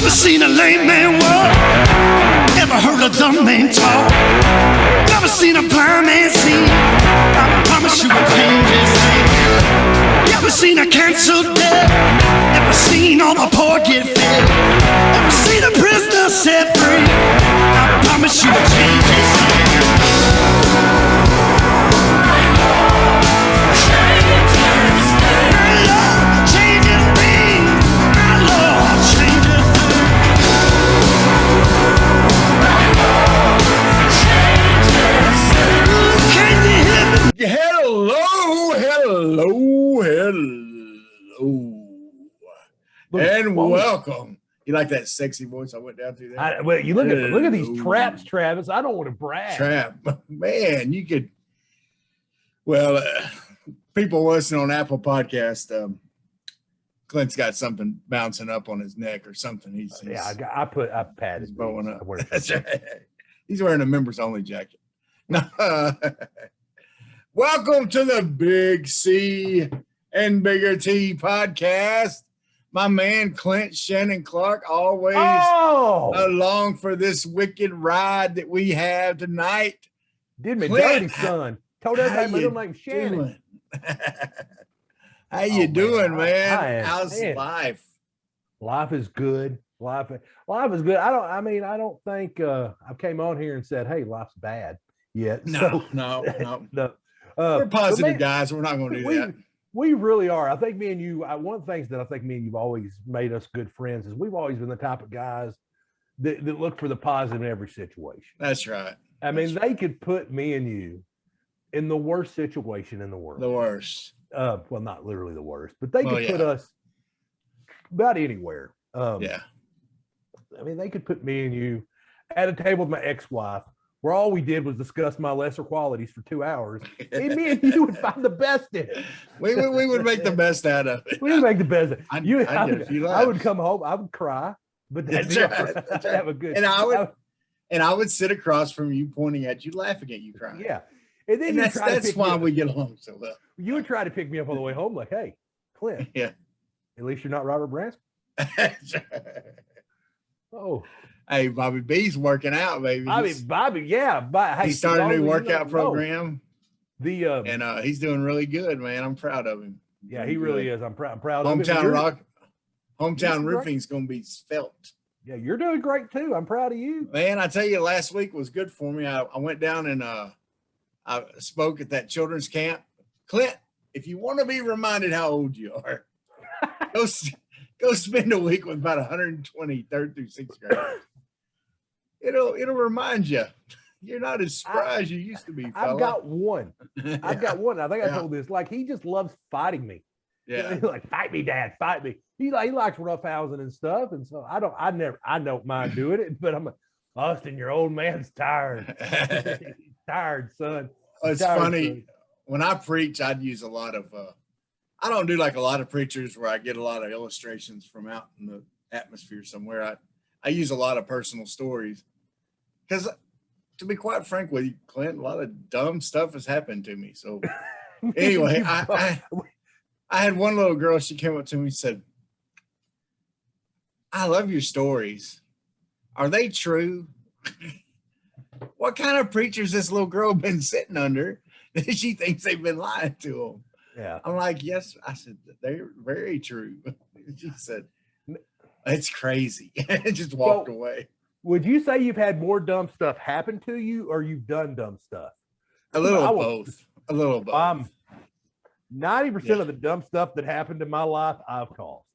Never seen a lame man walk. Never heard a dumb man talk. Never seen a blind man see. I promise you will change his name. Never seen a canceled debt. Never seen all the poor get fed. Never seen a prisoner set free. I promise you will change his name. And welcome. You like that sexy voice I went down to there? Well, you look at these traps, Travis. I don't want to brag. Trap, man. You could. Well, people listening on Apple Podcast, Clint's got something bouncing up on his neck or something. He's I patted his bowing up. That's right. He's wearing a members only jacket. Welcome to the Big C and Bigger T podcast. My man Clint Shannon Clark always along for this wicked ride that we have tonight. Did me dirty, son. Told everybody my middle name Shannon. How you doing, man? How's life? Life is good. Life is good. I don't think I came on here and said, "Hey, life's bad." Yet. No. We're positive guys. We're not going to do that. We really are. I think me and you, one of the things that I think me and you've always made us good friends is we've always been the type of guys that look for the positive in every situation. That's right. They could put me and you in the worst situation in the world. The worst. Well, not literally the worst, but they could put us about anywhere. They could put me and you at a table with my ex-wife, where all we did was discuss my lesser qualities for 2 hours. And me and you would find the best in it. We would make the best out of it. We would make the best. I would come home, I would cry, but that's right. Have a good. And I would sit across from you, pointing at you, laughing at you, crying. Yeah, and then that's why we get along so well. You would try to pick me up on the way home, like, "Hey, Clint, at least you're not Robert Branscombe." Oh. Hey, Bobby B's working out, baby. Bobby, yeah. He started a new workout program. And he's doing really good, man. I'm proud of him. Yeah, he really is. I'm proud of him. Hometown roofing's going to be felt. Yeah, you're doing great too. I'm proud of you. Man, I tell you, last week was good for me. I went down and I spoke at that children's camp. Clint, if you want to be reminded how old you are, go spend a week with about 120 third through sixth graders. It'll remind you. You're not as spry as you used to be, fella. I've got one. I think I told this. Like, he just loves fighting me. Yeah. He's like, "Fight me, Dad, fight me." He likes roughhousing and stuff. And so I don't mind doing it, but I'm like, "Austin, your old man's tired." Tired, son. It's funny. Son. When I preach, I'd use a lot of I don't do like a lot of preachers where I get a lot of illustrations from out in the atmosphere somewhere. I use a lot of personal stories. Because, to be quite frank with you, Clint, a lot of dumb stuff has happened to me. So, anyway, I had one little girl. She came up to me and said, "I love your stories. Are they true?" What kind of preachers this little girl been sitting under that she thinks they've been lying to them? Yeah. I'm like, "Yes." I said, "They're very true." She said, "It's crazy." And just walked away. Would you say you've had more dumb stuff happen to you, or you've done dumb stuff? A little both. 90% of the dumb stuff that happened in my life, I've caused.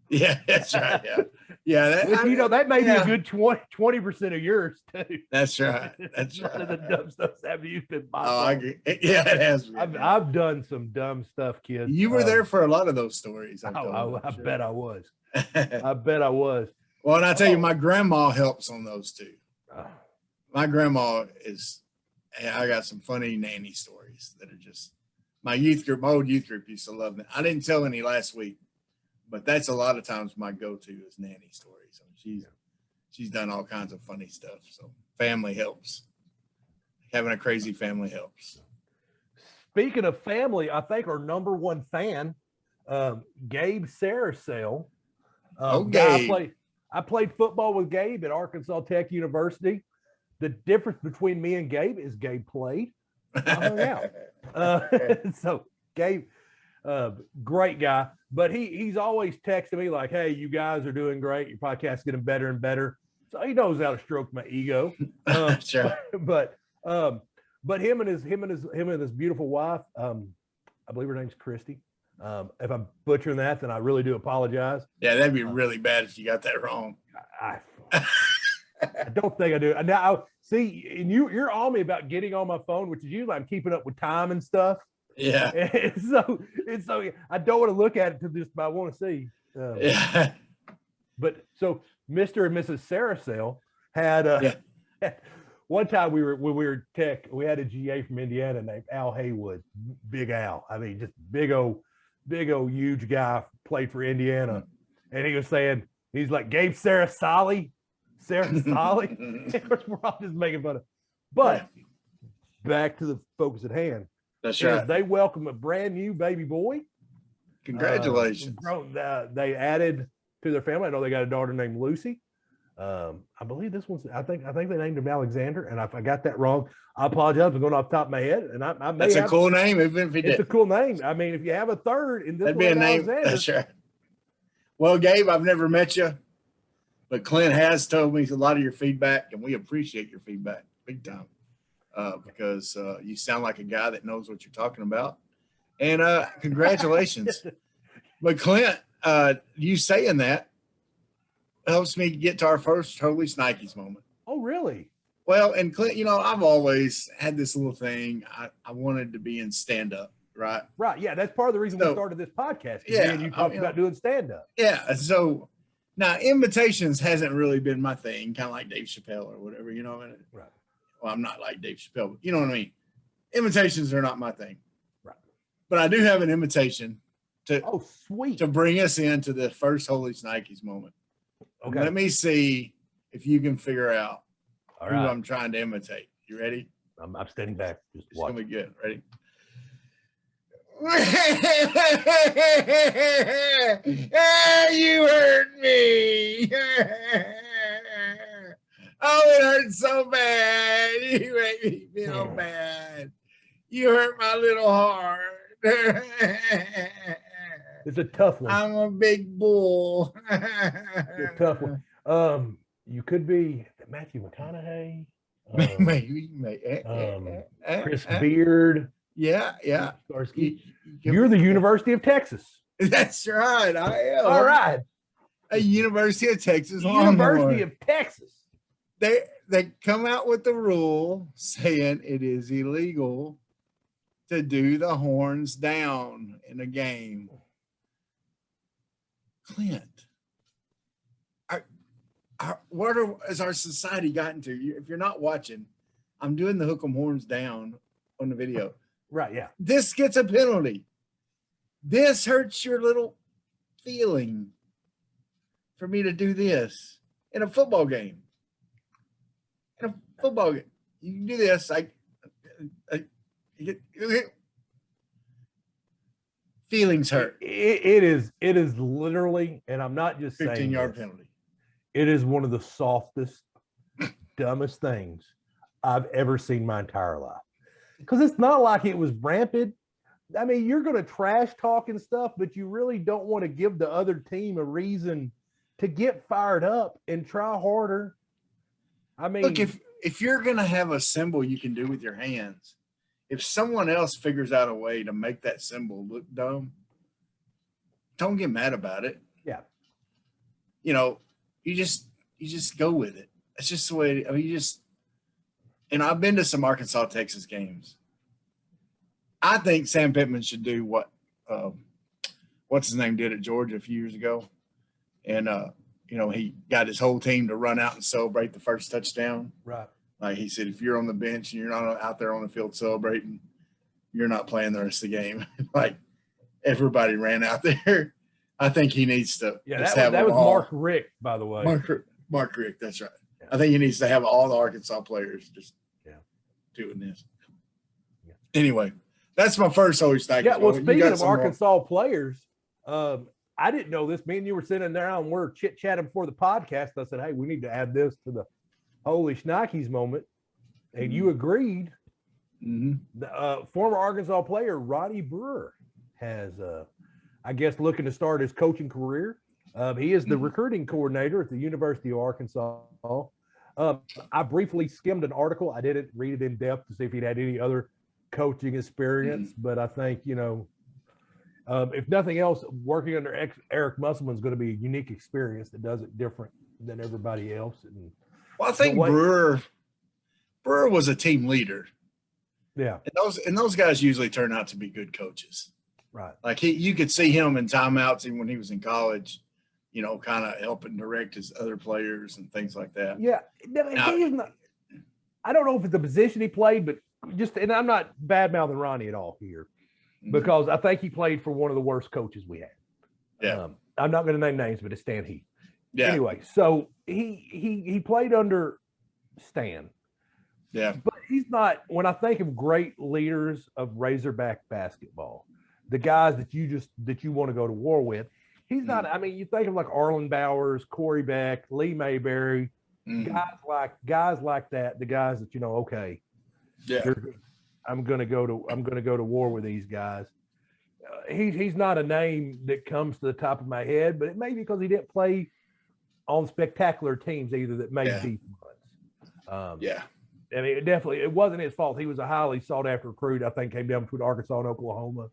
Yeah, that's right. Yeah. That may be a good 20% of yours too. That's right. That's right. Of the dumb stuff's happened to you in my I agree. Yeah, it has been. I've done some dumb stuff, kids. You were there for a lot of those stories. I bet I was. I bet I was. Well, and I tell you, my grandma helps on those too. My grandma I got some funny nanny stories that are just, my old youth group used to love them. I didn't tell any last week, but that's a lot of times my go-to is nanny stories. She's done all kinds of funny stuff. So family helps. Having a crazy family helps. Speaking of family, I think our number one fan, Gabe Saracel. Gabe. I played football with Gabe at Arkansas Tech University. The difference between me and Gabe is Gabe played. I hung out. So Gabe, great guy, but he's always texting me like, "Hey, you guys are doing great. Your podcast's getting better and better." So he knows how to stroke my ego. Sure. But him and his beautiful wife, I believe her name's Christy. If I'm butchering that, then I really do apologize. Yeah, that'd be really bad if you got that wrong. I don't think I do. Now, see, and you're on me about getting on my phone, which is usually I'm keeping up with time and stuff. Yeah. And so I don't want to look at it to just, but I want to see. Yeah. But so Mr. and Mrs. Saracel had one time when we were Tech, we had a GA from Indiana named Al Haywood, Big Al. I mean, just big old huge guy, played for Indiana. And he was saying, he's like, Gabe Sarasali. We're all just making fun of. But back to the focus at hand. That's right. They welcome a brand new baby boy. Congratulations. They added to their family. I know they got a daughter named Lucy. I believe this one's. I think they named him Alexander, and if I got that wrong, I apologize for going off the top of my head. And I may that's a cool name, even if it's a cool name. I mean, if you have a third in this, that'd be a name. Alexander, that's right. Well, Gabe, I've never met you, but Clint has told me a lot of your feedback, and we appreciate your feedback big time because you sound like a guy that knows what you're talking about. And congratulations. But Clint, you saying that helps me get to our first Holy Snikes moment. Oh, really? Well, and Clint, I've always had this little thing. I wanted to be in stand-up, right? Right. Yeah, that's part of the reason we started this podcast. Yeah, you talked about doing stand-up. Yeah. So now invitations hasn't really been my thing, kind of like Dave Chappelle or whatever, Right. Well, I'm not like Dave Chappelle, but you know what I mean? Invitations are not my thing. Right. But I do have an invitation to sweet to bring us into the first Holy Snikes moment. Okay. Let me see if you can figure out All who right. I'm trying to imitate. You ready? I'm standing back. Just It's watch. gonna be good. Ready? You hurt me. Oh, it hurts so bad. You make me feel bad. You hurt my little heart. It's a tough one. I'm a big bull. It's a tough one. You could be Matthew McConaughey. Maybe. Chris Beard. Yeah. Starsky. You're the University of Texas. That's right. I am. All right. A University of Texas. University of Texas. They come out with the rule saying it is illegal to do the horns down in a game. Clint, what has our society gotten to? If you're not watching, I'm doing the hook 'em horns down on the video. Right, yeah. This gets a penalty. This hurts your little feeling for me to do this in a football game. In a football game, you can do this. Feelings hurt. It is literally, and I'm not just 15-yard penalty. It is one of the softest, dumbest things I've ever seen my entire life. Because it's not like it was rampant. I mean, you're going to trash talk and stuff, but you really don't want to give the other team a reason to get fired up and try harder. I mean, look, if you're going to have a symbol you can do with your hands, if someone else figures out a way to make that symbol look dumb, don't get mad about it. Yeah. You just go with it. That's just the way. And I've been to some Arkansas, Texas games. I think Sam Pittman should do what, what's his name did at Georgia a few years ago. And, he got his whole team to run out and celebrate the first touchdown. Right. Like he said, if you're on the bench and you're not out there on the field celebrating, you're not playing the rest of the game. Like everybody ran out there. I think he needs to. Yeah, that was Mark Richt, by the way. Mark Richt, that's right. Yeah. I think he needs to have all the Arkansas players just doing this. Yeah. Anyway, that's my first Holy Snikes. Yeah, well, speaking of Arkansas players, I didn't know this. Me and you were sitting there and we're chit-chatting before the podcast. I said, hey, we need to add this to the Holy Schnikes moment. And you agreed. The former Arkansas player Ronnie Brewer has, I guess, looking to start his coaching career. He is the recruiting coordinator at the University of Arkansas. I briefly skimmed an article. I didn't read it in depth to see if he'd had any other coaching experience, but I think, if nothing else, working under Eric Musselman is going to be a unique experience that does it different than everybody else. And well, I think Brewer was a team leader. Yeah, and those guys usually turn out to be good coaches. Right. Like you could see him in timeouts even when he was in college, kind of helping direct his other players and things like that. Yeah. Now, I don't know if it's the position he played, but and I'm not bad mouthing Ronnie at all here, because I think he played for one of the worst coaches we had. Yeah. I'm not going to name names, but it's Stan Heath. Yeah. Anyway, so he played under Stan. Yeah. But he's not, when I think of great leaders of Razorback basketball, the guys that you want to go to war with, he's not. I mean, you think of like Arlen Bowers, Corey Beck, Lee Mayberry, guys like that, the guys that, okay. Yeah. I'm going to go to war with these guys. He's not a name that comes to the top of my head, but it may be because he didn't play on spectacular teams either that made deep runs. Yeah. I mean, it wasn't his fault. He was a highly sought after recruit. I think came down between Arkansas and Oklahoma,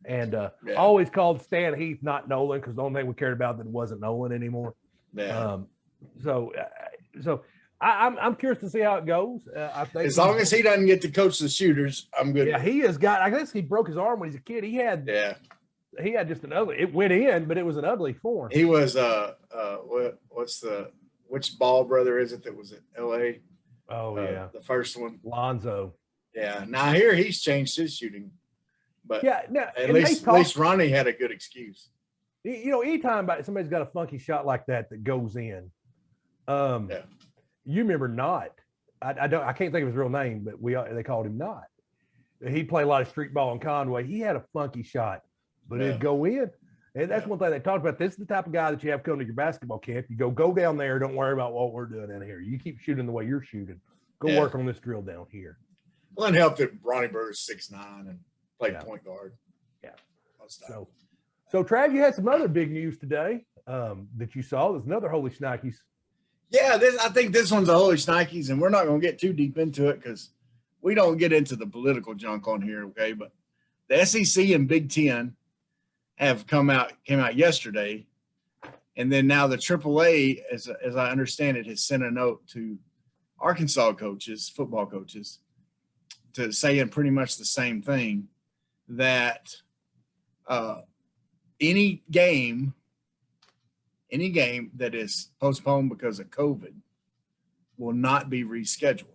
and always called Stan Heath, not Nolan, because the only thing we cared about that wasn't Nolan anymore. Yeah. So I'm curious to see how it goes. I think as long as he doesn't get to coach the shooters, I'm good. Yeah, he has got. I guess he broke his arm when he was a kid. He had just an ugly. It went in, but it was an ugly form. He was which Ball brother is it that was at L.A.? Oh yeah, the first one, Lonzo. Yeah, now here he's changed his shooting, but at least Ronnie had a good excuse. Anytime somebody's got a funky shot like that goes in, you remember Knott. I can't think of his real name, but they called him Knott. He played a lot of street ball in Conway. He had a funky shot, but it'd go in. And that's one thing they talked about. This is the type of guy that you have come to your basketball camp. You go down there. Don't worry about what we're doing in here. You keep shooting the way you're shooting. Go work on this drill down here. Well, it helped that Ronnie Brewer's 6'9" and played point guard. Yeah. So Trav, you had some other big news today that you saw. There's another Holy Schnikes. Yeah, I think this one's a Holy Schnikes, and we're not going to get too deep into it because we don't get into the political junk on here, okay? But the SEC and Big Ten have came out yesterday, and then now the AAA, as I understand it, has sent a note to Arkansas coaches, football coaches, to saying pretty much the same thing, that any game that is postponed because of COVID will not be rescheduled.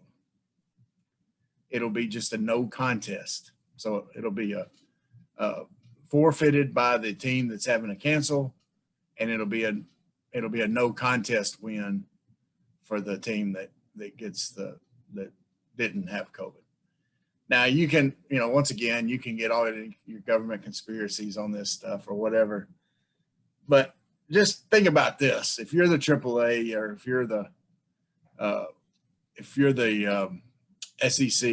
It'll be just a no contest. So it'll be a forfeited by the team that's having to cancel, and it'll be a no contest win for the team that didn't have COVID. Now you can, once again, you can get all your government conspiracies on this stuff or whatever, but just think about this: if you're the AAA or if you're the SEC,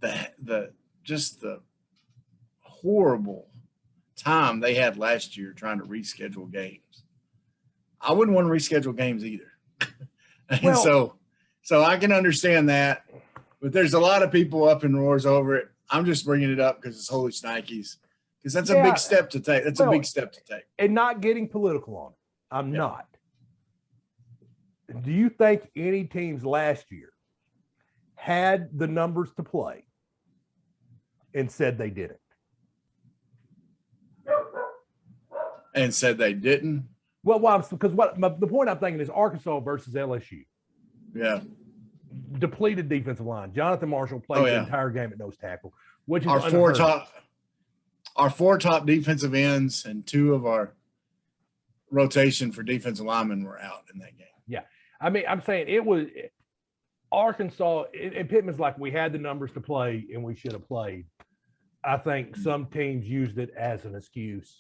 the horrible time they had last year trying to reschedule games. I wouldn't want to reschedule games either. And so I can understand that, but there's a lot of people up in roars over it. I'm just bringing it up because it's Holy Schnikes, because that's a big step to take. That's a big step to take. And not getting political on it. I'm not. Do you think any teams last year had the numbers to play and said they didn't? And said they didn't? Well, because the point I'm thinking is Arkansas versus LSU. Yeah. Depleted defensive line. Jonathan Marshall played the entire game at nose tackle, which is our four top defensive ends and two of our rotation for defensive linemen were out in that game. Yeah. I mean, I'm saying it was Arkansas, and Pittman's like, we had the numbers to play and we should have played. I think some teams used it as an excuse.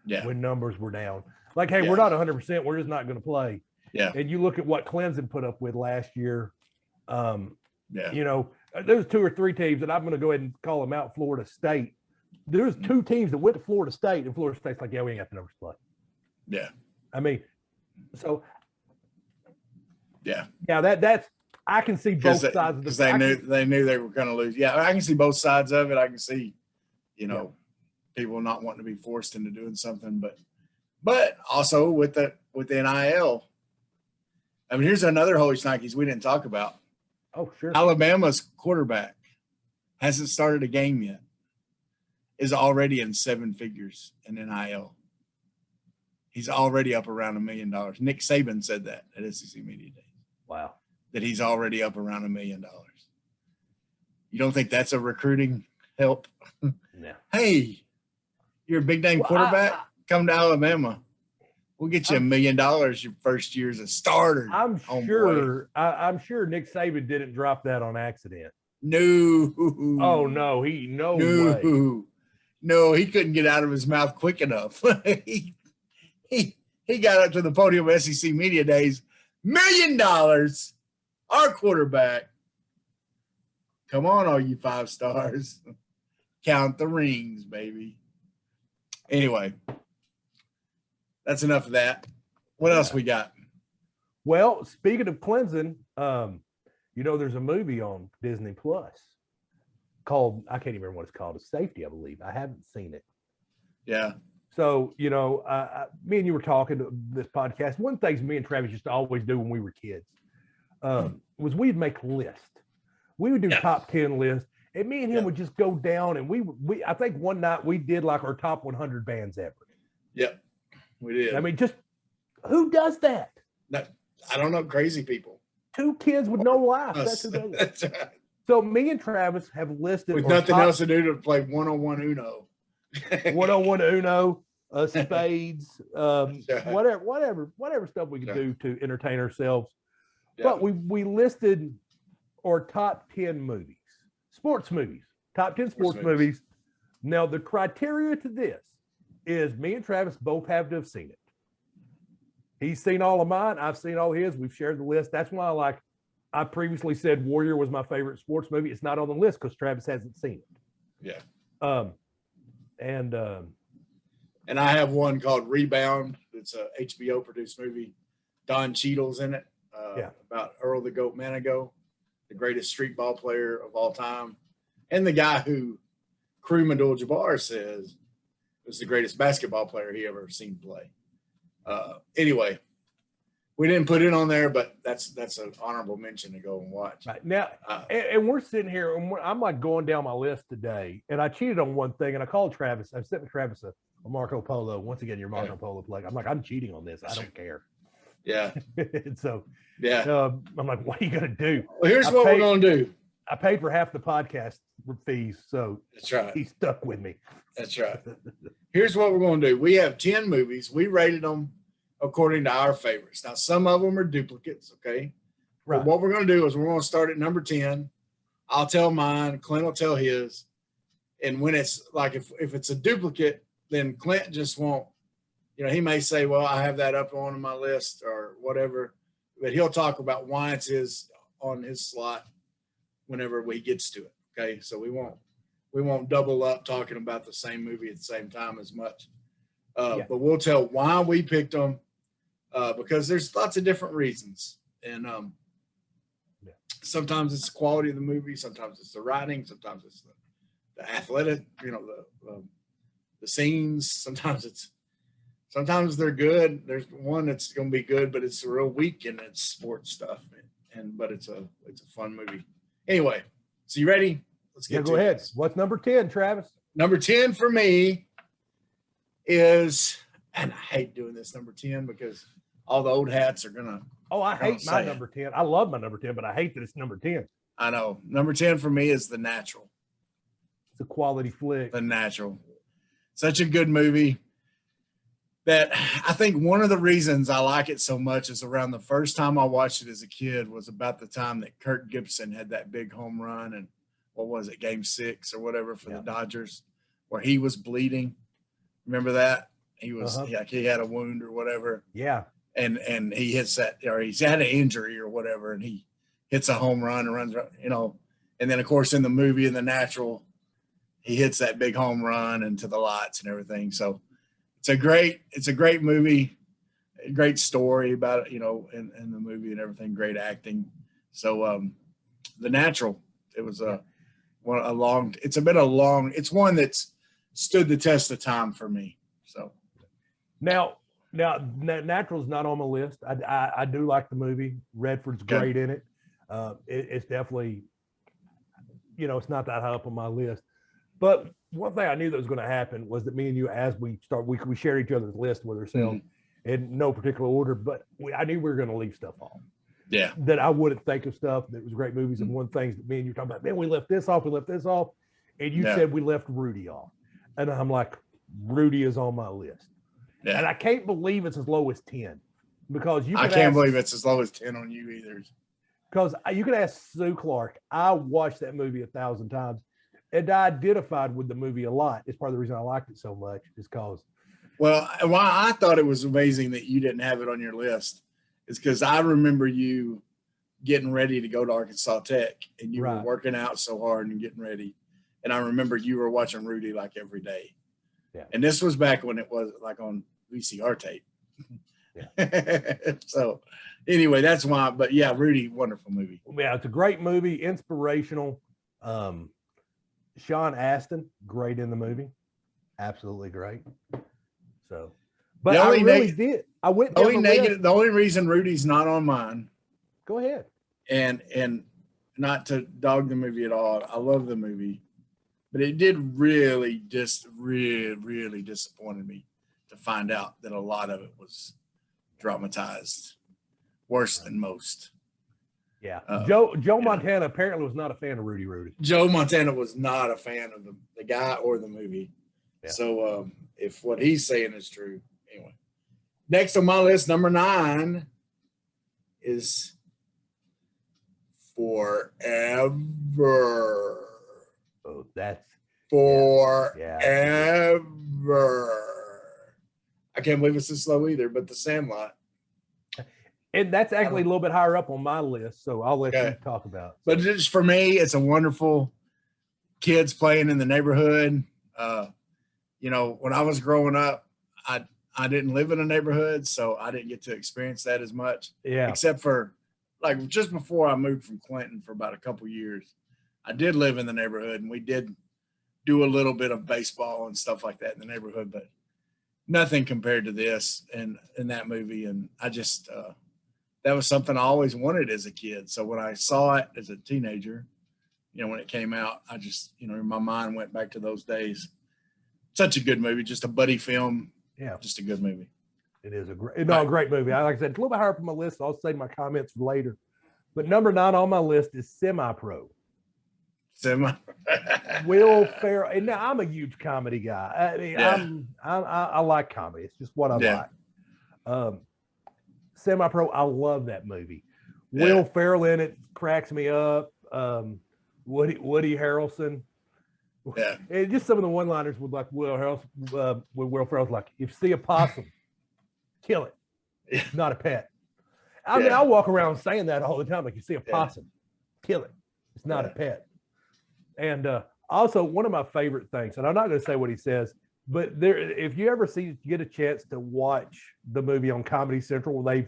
when numbers were down. Like, hey, we're not 100%. We're just not going to play. Yeah. And you look at what Clemson put up with last year. You know, there's 2 or 3 teams, and I'm going to go ahead and call them out. Florida State. There's 2 teams that went to Florida State, and Florida State's like, yeah, we ain't got the numbers to play. Yeah. I mean, so. Yeah. Yeah, that's I can see both sides of the because they knew they were going to lose. Yeah, I can see both sides of it. I can see, you know, people not wanting to be forced into doing something, but also with the NIL. I mean, here's another holy shnikes we didn't talk about. Oh, sure. Alabama's quarterback hasn't started a game yet. Is already in 7 figures in NIL. He's already up around $1 million. Nick Saban said that at SEC Media Days. Wow. That he's already up around $1 million. You don't think that's a recruiting help? No. Hey, you're a big name quarterback. Come to Alabama. We'll get you $1 million your first year as a starter. I'm sure Nick Saban didn't drop that on accident. No. Oh no, way. No, he couldn't get out of his mouth quick enough. he got up to the podium of SEC Media Days. $1 million, our quarterback. Come on, all you 5 stars. Count the rings, baby. Anyway, that's enough of that. What else we got? Well, speaking of Clemson, you know, there's a movie on Disney Plus called, I can't even remember what it's called, Safety, I believe. I haven't seen it. Yeah. So, you know, me and you were talking to this podcast. One of the things me and Travis used to always do when we were kids was we'd make lists. We would do top 10 lists, and me and him would just go down, and we I think one night we did like our top 100 bands ever. Yep, we did. I mean, just who does that? I don't know, crazy people. 2 kids with no life. That's who does it. That's right. So me and Travis have listed with nothing else to do to play one-on-one Uno. One-on-one Uno, spades, whatever stuff we can do to entertain ourselves. Yeah. But we listed our top 10 movies, sports movies, top 10 sports movies. Now the criteria to this is me and Travis both have to have seen it. He's seen all of mine. I've seen all his. We've shared the list. That's why I previously said Warrior was my favorite sports movie. It's not on the list because Travis hasn't seen it. Yeah. And I have one called Rebound. It's a HBO produced movie. Don Cheadle's in it. About Earl the Goat Manigault, the greatest street ball player of all time, and the guy who Kareem Abdul-Jabbar says was the greatest basketball player he ever seen play. Anyway, we didn't put it on there, but that's an honorable mention to go and watch. Right. Now, and we're sitting here, and I'm like going down my list today, and I cheated on one thing, and I called Travis. I sent Travis a Marco Polo. Once again, your Marco Polo plug. I'm like, I'm cheating on this. I don't care. Yeah. And so, I'm like, what are you going to do? Well, here's what we're going to do. I paid for half the podcast fees, so that's right. He stuck with me. That's right. Here's what we're going to do. We have 10 movies. We rated them according to our favorites. Now, some of them are duplicates, okay? Right. But what we're going to do is we're going to start at number 10. I'll tell mine. Clint will tell his. And when it's like, if it's a duplicate, then Clint just won't, you know, he may say, well, I have that up on my list or whatever, but he'll talk about why it's on his slot whenever he gets to it. Okay. So we won't double up talking about the same movie at the same time as much. But we'll tell why we picked them because there's lots of different reasons. And sometimes it's the quality of the movie. Sometimes it's the writing. Sometimes it's the athletic, you know, the scenes. Sometimes they're good. There's one that's going to be good, but it's real weak in its sports stuff. But it's a fun movie. Anyway, so you ready? Let's get go ahead. What's number 10, Travis? Number 10 for me is, and I hate doing this number 10 because all the old hats are gonna. Oh, I hate my number 10. I love my number 10, but I hate that it's number 10. I know. Number 10 for me is The Natural. It's a quality flick. The Natural. Such a good movie that I think one of the reasons I like it so much is around the first time I watched it as a kid was about the time that Kirk Gibson had that big home run and what was it, Game 6 or whatever for the Dodgers, where he was bleeding. Remember that? He was like he had a wound or whatever. Yeah. And he hits that, or he's had an injury or whatever, and he hits a home run and runs, you know. And then of course in the movie, in The Natural, he hits that big home run into the lights and everything. So it's a great movie, a great story about it, you know, in the movie and everything, great acting. So The Natural, it was it's one that's stood the test of time for me. So now Natural's not on my list. I do like the movie. Redford's great in it. It's definitely, you know, it's not that high up on my list. But one thing I knew that was going to happen was that me and you, as we share each other's list with ourselves in no particular order, but I knew we were going to leave stuff off. Yeah. That I wouldn't think of stuff that was great movies. And one thing that me and you were talking about, man, we left this off. And you said we left Rudy off. And I'm like, Rudy is on my list. Yeah. And I can't believe it's as low as 10. Because I can't believe it's as low as 10 on you either. Because you could ask Sue Clark. I watched that movie 1,000 times. And I identified with the movie a lot. It's part of the reason I liked it so much, is because. Well, why I thought it was amazing that you didn't have it on your list is because I remember you getting ready to go to Arkansas Tech, and you were working out so hard and getting ready. And I remember you were watching Rudy like every day. Yeah. And this was back when it was like on VCR tape. Yeah. So anyway, that's why. But yeah, Rudy, wonderful movie. Yeah, it's a great movie, inspirational. Sean Astin, great in the movie, absolutely great. So, but I really did. I went. The only reason Rudy's not on mine. Go ahead. And not to dog the movie at all. I love the movie, but it did really really disappointed me to find out that a lot of it was dramatized, worse than most. Yeah, Joe Montana apparently was not a fan of Rudy. Joe Montana was not a fan of the guy or the movie. Yeah. So if what he's saying is true, anyway. Next on my list, number 9, is Forever. Oh, that's Forever. Yeah. I can't believe it's this slow either, but The Sandlot. And that's actually a little bit higher up on my list, so I'll let you talk about it. But just for me, it's a wonderful kids playing in the neighborhood. You know, when I was growing up, I didn't live in a neighborhood, so I didn't get to experience that as much. Yeah. Except for like just before I moved from Clinton for about a couple years, I did live in the neighborhood, and we did do a little bit of baseball and stuff like that in the neighborhood, but nothing compared to this and in that movie. And I just that was something I always wanted as a kid. So when I saw it as a teenager, you know, when it came out, I just, you know, my mind went back to those days. Such a good movie, just a buddy film. Yeah. Just a good movie. It is a great movie. Like I said, it's a little bit higher up on my list. So I'll save my comments for later. But number 9 on my list is Semi-Pro. Will Ferrell. And now I'm a huge comedy guy. I mean, I like comedy. It's just what I like. Semi-Pro, I love that movie. Yeah. Will Ferrell in it cracks me up. Woody Harrelson. Yeah. And just some of the one-liners with like Will Ferrell's like, if you see a possum, kill it. Yeah. Not a pet. I mean, I walk around saying that all the time. Like, you see a possum, kill it. It's not a pet. And also, one of my favorite things, and I'm not going to say what he says, but if you ever get a chance to watch the movie on Comedy Central where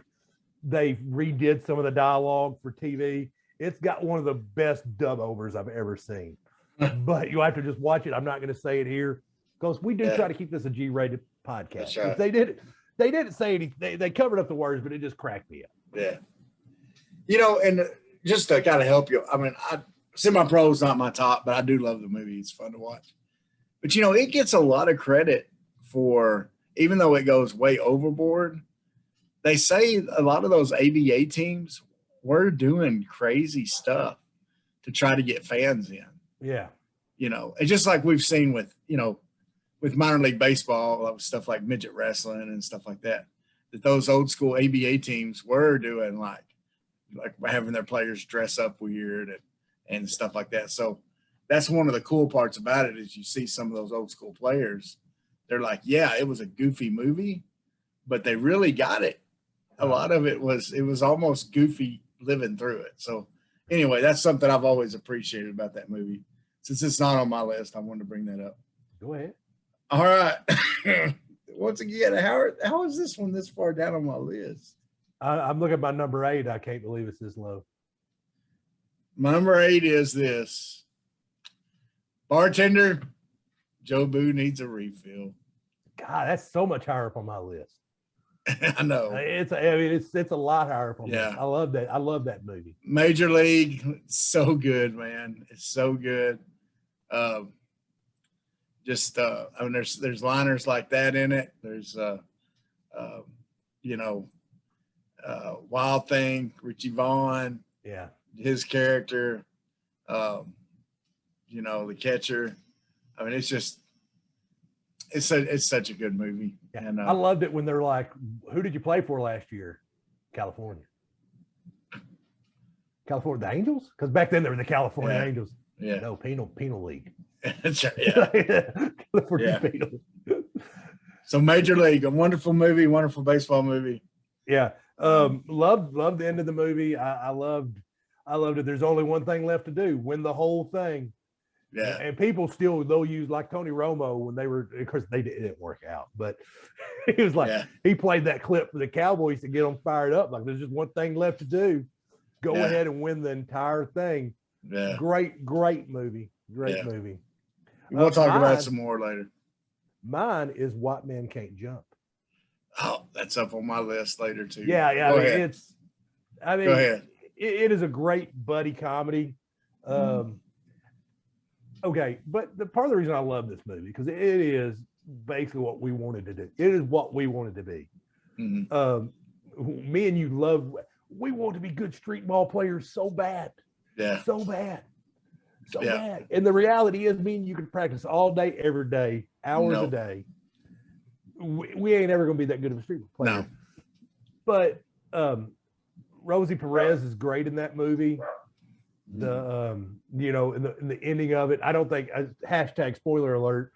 they've redid some of the dialogue for TV, it's got one of the best dub overs I've ever seen. But you have to just watch it. I'm not going to say it here because we do try to keep this a G-rated podcast. Right. They didn't say anything. They covered up the words, but it just cracked me up. Yeah. You know, and just to kind of help you, I mean, Semi-Pro is not my top, but I do love the movie. It's fun to watch. But, you know, it gets a lot of credit for, even though it goes way overboard, they say a lot of those ABA teams were doing crazy stuff to try to get fans in. Yeah. You know, it's just like we've seen with, you know, with minor league baseball, stuff like midget wrestling and stuff like that, that those old school ABA teams were doing like having their players dress up weird and stuff like that. So that's one of the cool parts about it is you see some of those old school players, they're like, yeah, it was a goofy movie, but they really got it. A lot of it was almost goofy living through it. So anyway, that's something I've always appreciated about that movie. Since it's not on my list, I wanted to bring that up. Go ahead. All right. Once again, how is this one this far down on my list? I'm looking at my number 8. I can't believe it's this low. My number 8 is this. Bartender, Jobu needs a refill. God, that's so much higher up on my list. I know. It's a lot higher up on my list. I love that. I love that movie. Major League, so good, man. It's so good. I mean, there's liners like that in it. There's Wild Thing, Richie Vaughn. Yeah. His character, the catcher. I mean, it's such a good movie. Yeah. And I loved it when they're like, who did you play for last year? California, the Angels? Because back then they were the California Angels. Yeah. No, Penal League. That's right. Yeah. California Penal. So Major League, a wonderful movie, wonderful baseball movie. Yeah. Loved the end of the movie. I loved it. There's only one thing left to do: win the whole thing. Yeah. And people still, they'll use like Tony Romo when they were, of course, it didn't work out, but he was like, he played that clip for the Cowboys to get them fired up. Like, there's just one thing left to do. Go ahead and win the entire thing. Yeah. Great movie. Great movie. We'll talk about some more later. Mine is White Men Can't Jump. Oh, that's up on my list later too. Yeah. Go ahead. Go ahead. It is a great buddy comedy. Okay, but the part of the reason I love this movie, because it is basically what we wanted to do. It is what we wanted to be. Mm-hmm. Me and you we want to be good street ball players so bad. Yeah. So bad. And the reality is, me and you can practice all day, every day, hours a day. We ain't ever going to be that good of a street ball player. No. But Rosie Perez is great in that movie. In the ending of it, I don't think hashtag spoiler alert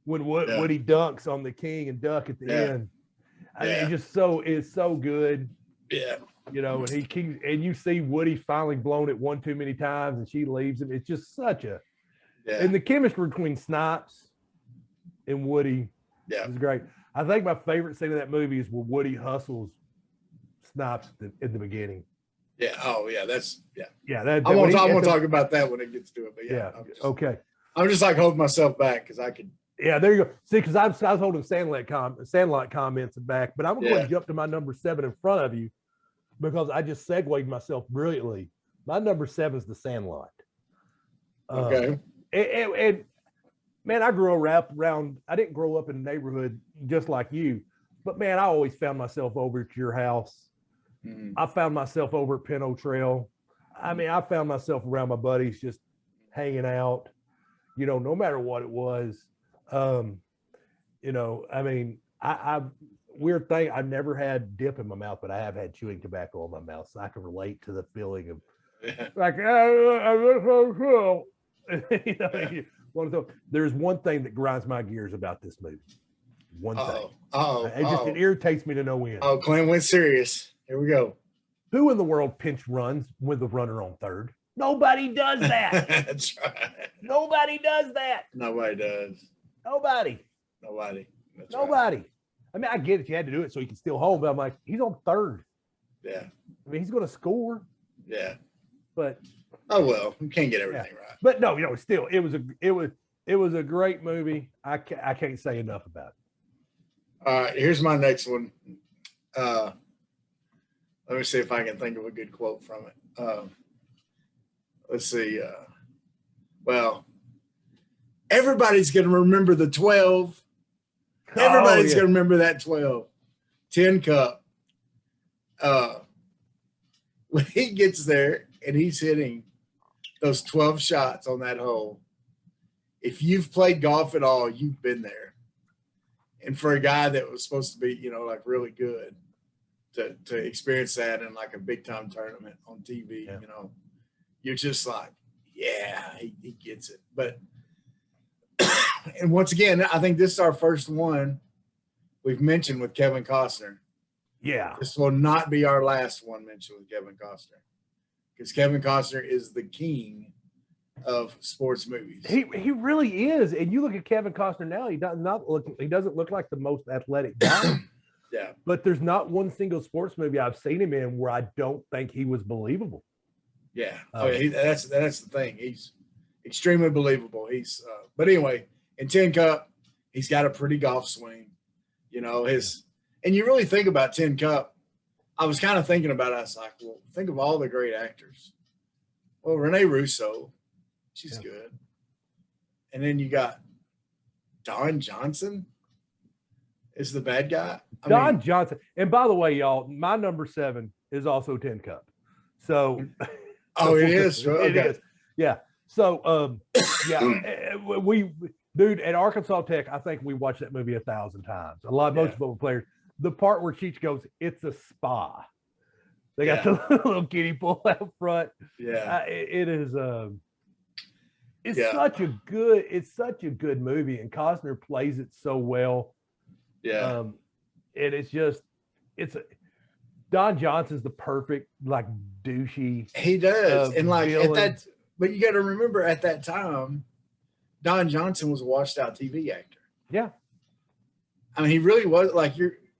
when Woody dunks on the king and duck at the end. I mean, it's so good. Yeah. And he keeps, and you see Woody finally blown it one too many times, and she leaves him. It's just such a, and the chemistry between Snipes and Woody is great. I think my favorite scene of that movie is when Woody hustles Snipes at the beginning. Yeah. Oh, yeah. Yeah. I'm gonna talk about that when it gets to it. But okay. I'm just like holding myself back because I could. Yeah, there you go. See, because I was holding Sandlot comments back, but I'm going to jump to my number 7 in front of you because I just segued myself brilliantly. My number 7 is The Sandlot. Okay. And man, I grew around. I didn't grow up in a neighborhood just like you, but man, I always found myself over at your house. Mm-hmm. I found myself over at Pinot Trail. I mean, I found myself around my buddies just hanging out, no matter what it was. I mean, I weird thing, I've never had dip in my mouth, but I have had chewing tobacco in my mouth, so I can relate to the feeling of like, there's one thing that grinds my gears about this movie. One thing. It irritates me to no end. Oh, Clint went serious. Here we go. Who in the world pinch runs with the runner on third? Nobody does that. That's right. Nobody does that. Nobody does. Nobody. That's Nobody. Right. I mean, I get it. You had to do it so he can steal home, but I'm like, he's on third. Yeah. I mean, he's going to score. Yeah. But oh well, you can't get everything right. But no, still, it was a great movie. I can't say enough about it. All right, here's my next one. Let me see if I can think of a good quote from it. Let's see. Well, everybody's going to remember the 12. Everybody's going to remember that 12. Tin Cup. When he gets there and he's hitting those 12 shots on that hole, if you've played golf at all, you've been there. And for a guy that was supposed to be, like really good to experience that in like a big time tournament on TV, you're just like, yeah, he gets it. But And once again, I think this is our first one we've mentioned with Kevin Costner. Yeah. This will not be our last one mentioned with Kevin Costner, because Kevin Costner is the king of sports movies. He really is. And you look at Kevin Costner now, he doesn't look like the most athletic guy. Yeah. But there's not one single sports movie I've seen him in where I don't think he was believable. Yeah. That's the thing. He's extremely believable. But anyway, in Tin Cup, he's got a pretty golf swing. You know, and you really think about Tin Cup. I was kind of thinking about it. I was like, well, think of all the great actors. Well, Renee Russo, she's good. And then you got Don Johnson is the bad guy. Don Johnson. And by the way, y'all, my number 7 is also Tin Cup. So it is. It is. Yeah. So dude, at Arkansas Tech, I think we watched that movie 1,000 times. Most football players. The part where Cheech goes, "It's a spa." They got the little kiddie pool out front. Yeah. It is. It's such a good movie, and Costner plays it so well. Yeah. And Don Johnson's the perfect douchey. He does, and villain. at that. But you got to remember, at that time, Don Johnson was a washed out TV actor. Yeah. I mean, he really was.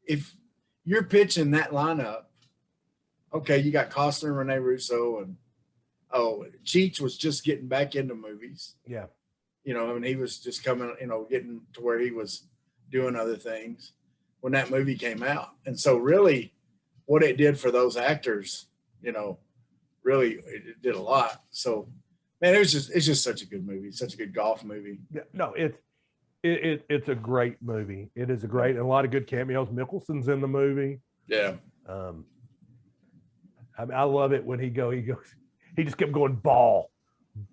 If you're pitching that lineup, okay, you got Costner, Renee Russo, and Cheech was just getting back into movies. Yeah. You know, I mean, he was just coming, getting to where he was doing other things when that movie came out. And so really what it did for those actors, really it did a lot. So, man, it's just such a good movie, such a good golf movie. No, it's a great movie. It is and a lot of good cameos. Mickelson's in the movie. Yeah. I love it when he just kept going ball.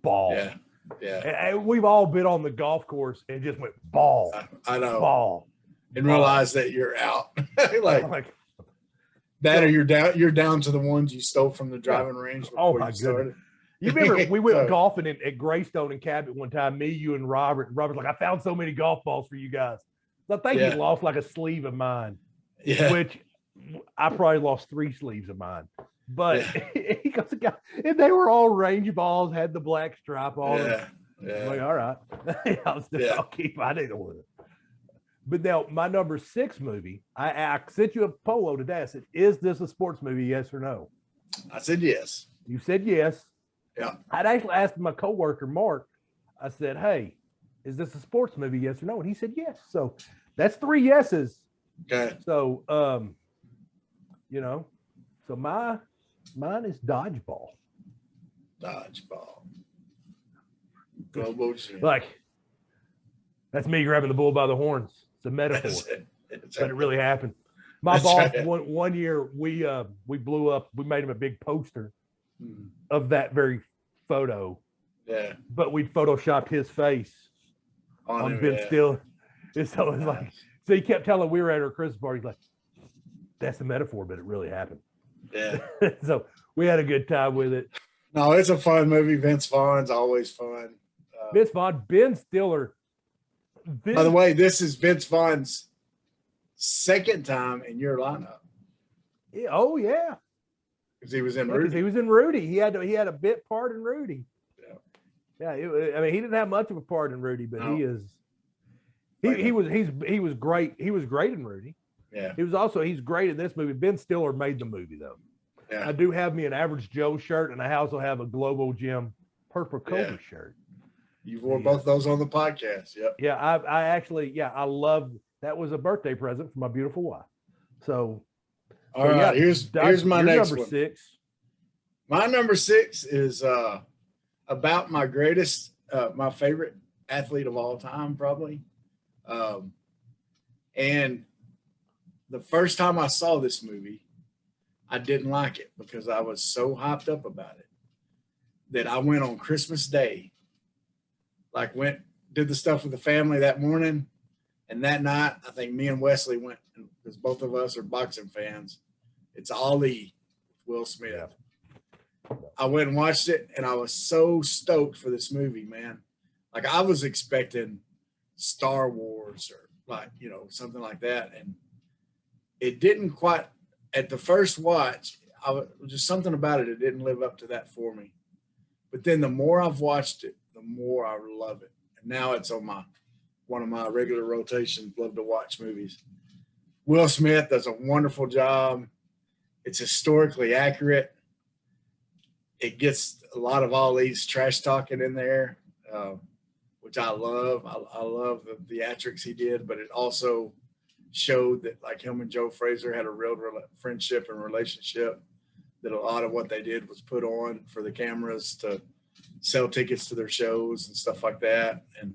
Yeah. Yeah. And we've all been on the golf course and just went ball. I know. Ball. And realize that you're out. Or you're down to the ones you stole from the driving range. Oh my goodness. You remember we went golfing at Greystone and Cabot one time, me, you, and Robert. And Robert's like, I found so many golf balls for you guys. So I think he lost a sleeve of mine. Yeah. Which I probably lost 3 sleeves of mine. But he goes, and they were all range balls, had the black stripe on them. Yeah. I'm like, all right. I'll keep. I didn't want it. But now my number 6 movie, I sent you a polo today. I said, is this a sports movie? Yes or no? I said yes. You said yes. Yeah. I'd actually asked my coworker Mark. I said, hey, is this a sports movie? Yes or no? And he said yes. So that's 3 yeses. Okay. So so mine is dodgeball. Dodgeball. Global Gym. That's me grabbing the bull by the horns. It's a metaphor. But it really happened. My boss, one year, we blew up. We made him a big poster of that very photo. Yeah. But we photoshopped his face on Ben Stiller. And so it was so he kept telling, we were at our Christmas party, he's like, that's a metaphor, but it really happened. Yeah. So we had a good time with it. No, it's a fun movie. Vince Vaughn's always fun. Vince Vaughn, Ben Stiller. By the way, this is Vince Vaughn's second time in your lineup. Yeah, oh yeah, because he was in Rudy. He was in Rudy. He had a bit part in Rudy. Yeah. He didn't have much of a part in Rudy, but he is. He was great. He was great in Rudy. Yeah. He's great in this movie. Ben Stiller made the movie though. Yeah. I do have me an Average Joe shirt, and I also have a Global Gym Purple Cobra shirt. You wore both those on the podcast. Yep. Yeah, I actually, I love that. Was a birthday present for my beautiful wife. So, all right, here's my next number one. 6. My number 6 is about my greatest, my favorite athlete of all time, probably. And the first time I saw this movie, I didn't like it because I was so hyped up about it that I went on Christmas Day. Did the stuff with the family that morning, and that night, I think me and Wesley went, because both of us are boxing fans. It's Ali, Will Smith. Yeah. I went and watched it, and I was so stoked for this movie, man. I was expecting Star Wars or like, something like that. And it didn't quite, at the first watch, just something about it. It didn't live up to that for me. But then the more I've watched it, the more I love it. And now it's on one of my regular rotations, love to watch movies. Will Smith does a wonderful job. It's historically accurate. It gets a lot of Ali's trash talking in there, which I love. I love the theatrics he did, but it also showed that like him and Joe Frazier had a real friendship and relationship, that a lot of what they did was put on for the cameras to sell tickets to their shows and stuff like that. And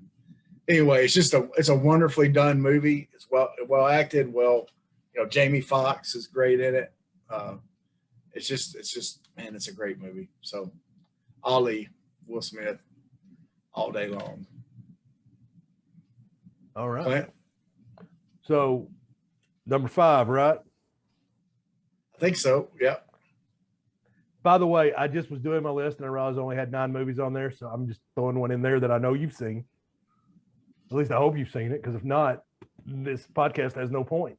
anyway, it's a wonderfully done movie. It's well acted. Well, Jamie Foxx is great in it. It's just man, it's a great movie. So Ali, Will Smith, all day long. All right. Okay. So number 5, right? I think so. Yeah. By the way, I just was doing my list and I realized I only had 9 movies on there. So I'm just throwing one in there that I know you've seen. At least I hope you've seen it, because if not, this podcast has no point.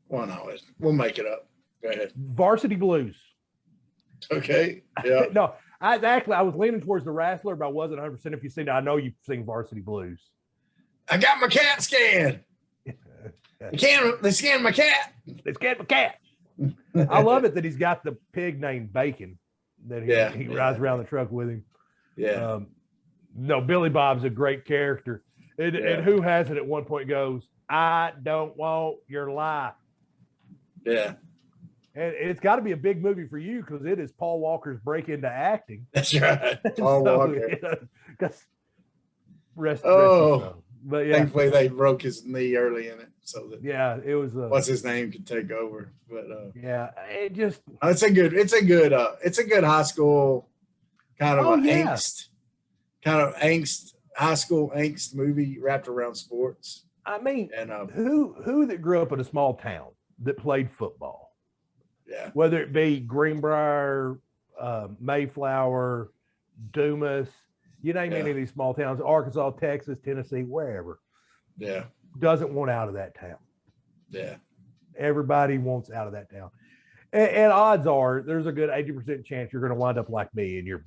Well, no, we'll make it up. Go ahead. Varsity Blues. Okay. Yeah. No, I was leaning towards The Wrestler, but I wasn't 100% if you've seen it. I know you've seen Varsity Blues. I got my CAT scan. They scanned my cat. They scanned my cat. I love it that he's got the pig named Bacon that he rides around the truck with him. Yeah. No, Billy Bob's a great character. And who has it at one point goes, I don't want your life. Yeah. And it's got to be a big movie for you, because it is Paul Walker's break into acting. That's right. Paul Walker. Rest but yeah. Thankfully they broke his knee early in it, so that it was what's his name could take over. But it just it's a good high school kind of angst high school angst movie wrapped around sports. I mean, and who that grew up in a small town that played football? Yeah. Whether it be Greenbrier, Mayflower, Dumas, you name any of these small towns, Arkansas, Texas, Tennessee, wherever. Yeah. Doesn't want out of that town. Yeah. Everybody wants out of that town. And odds are there's a good 80% chance you're going to wind up like me and you're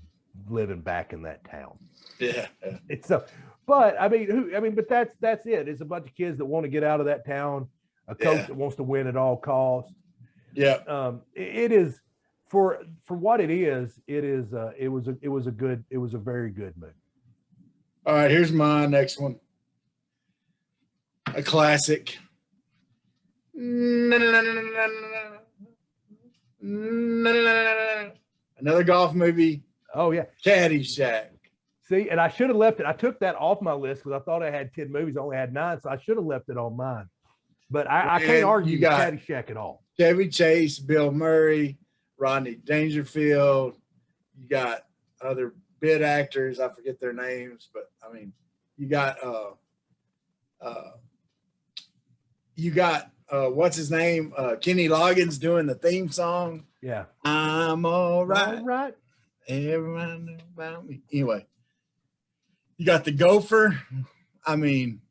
living back in that town. Yeah. It's so, but that's it. It's a bunch of kids that want to get out of that town, a coach that wants to win at all costs. Yeah. It is for what it is. It was a very good movie. All right, here's my next one. A classic. Another golf movie. Oh yeah, Caddyshack. See, and I should have left it. I took that off my list because I thought I had 10 movies. I only had 9, so I should have left it on mine. But I can't argue Caddyshack at all. Chevy Chase, Bill Murray, Rodney Dangerfield. You got other bit actors. I forget their names, but I mean, you got what's his name? Kenny Loggins doing the theme song. Yeah. I'm all right. All right. Everyone knows about me. Anyway, you got the Gopher. I mean,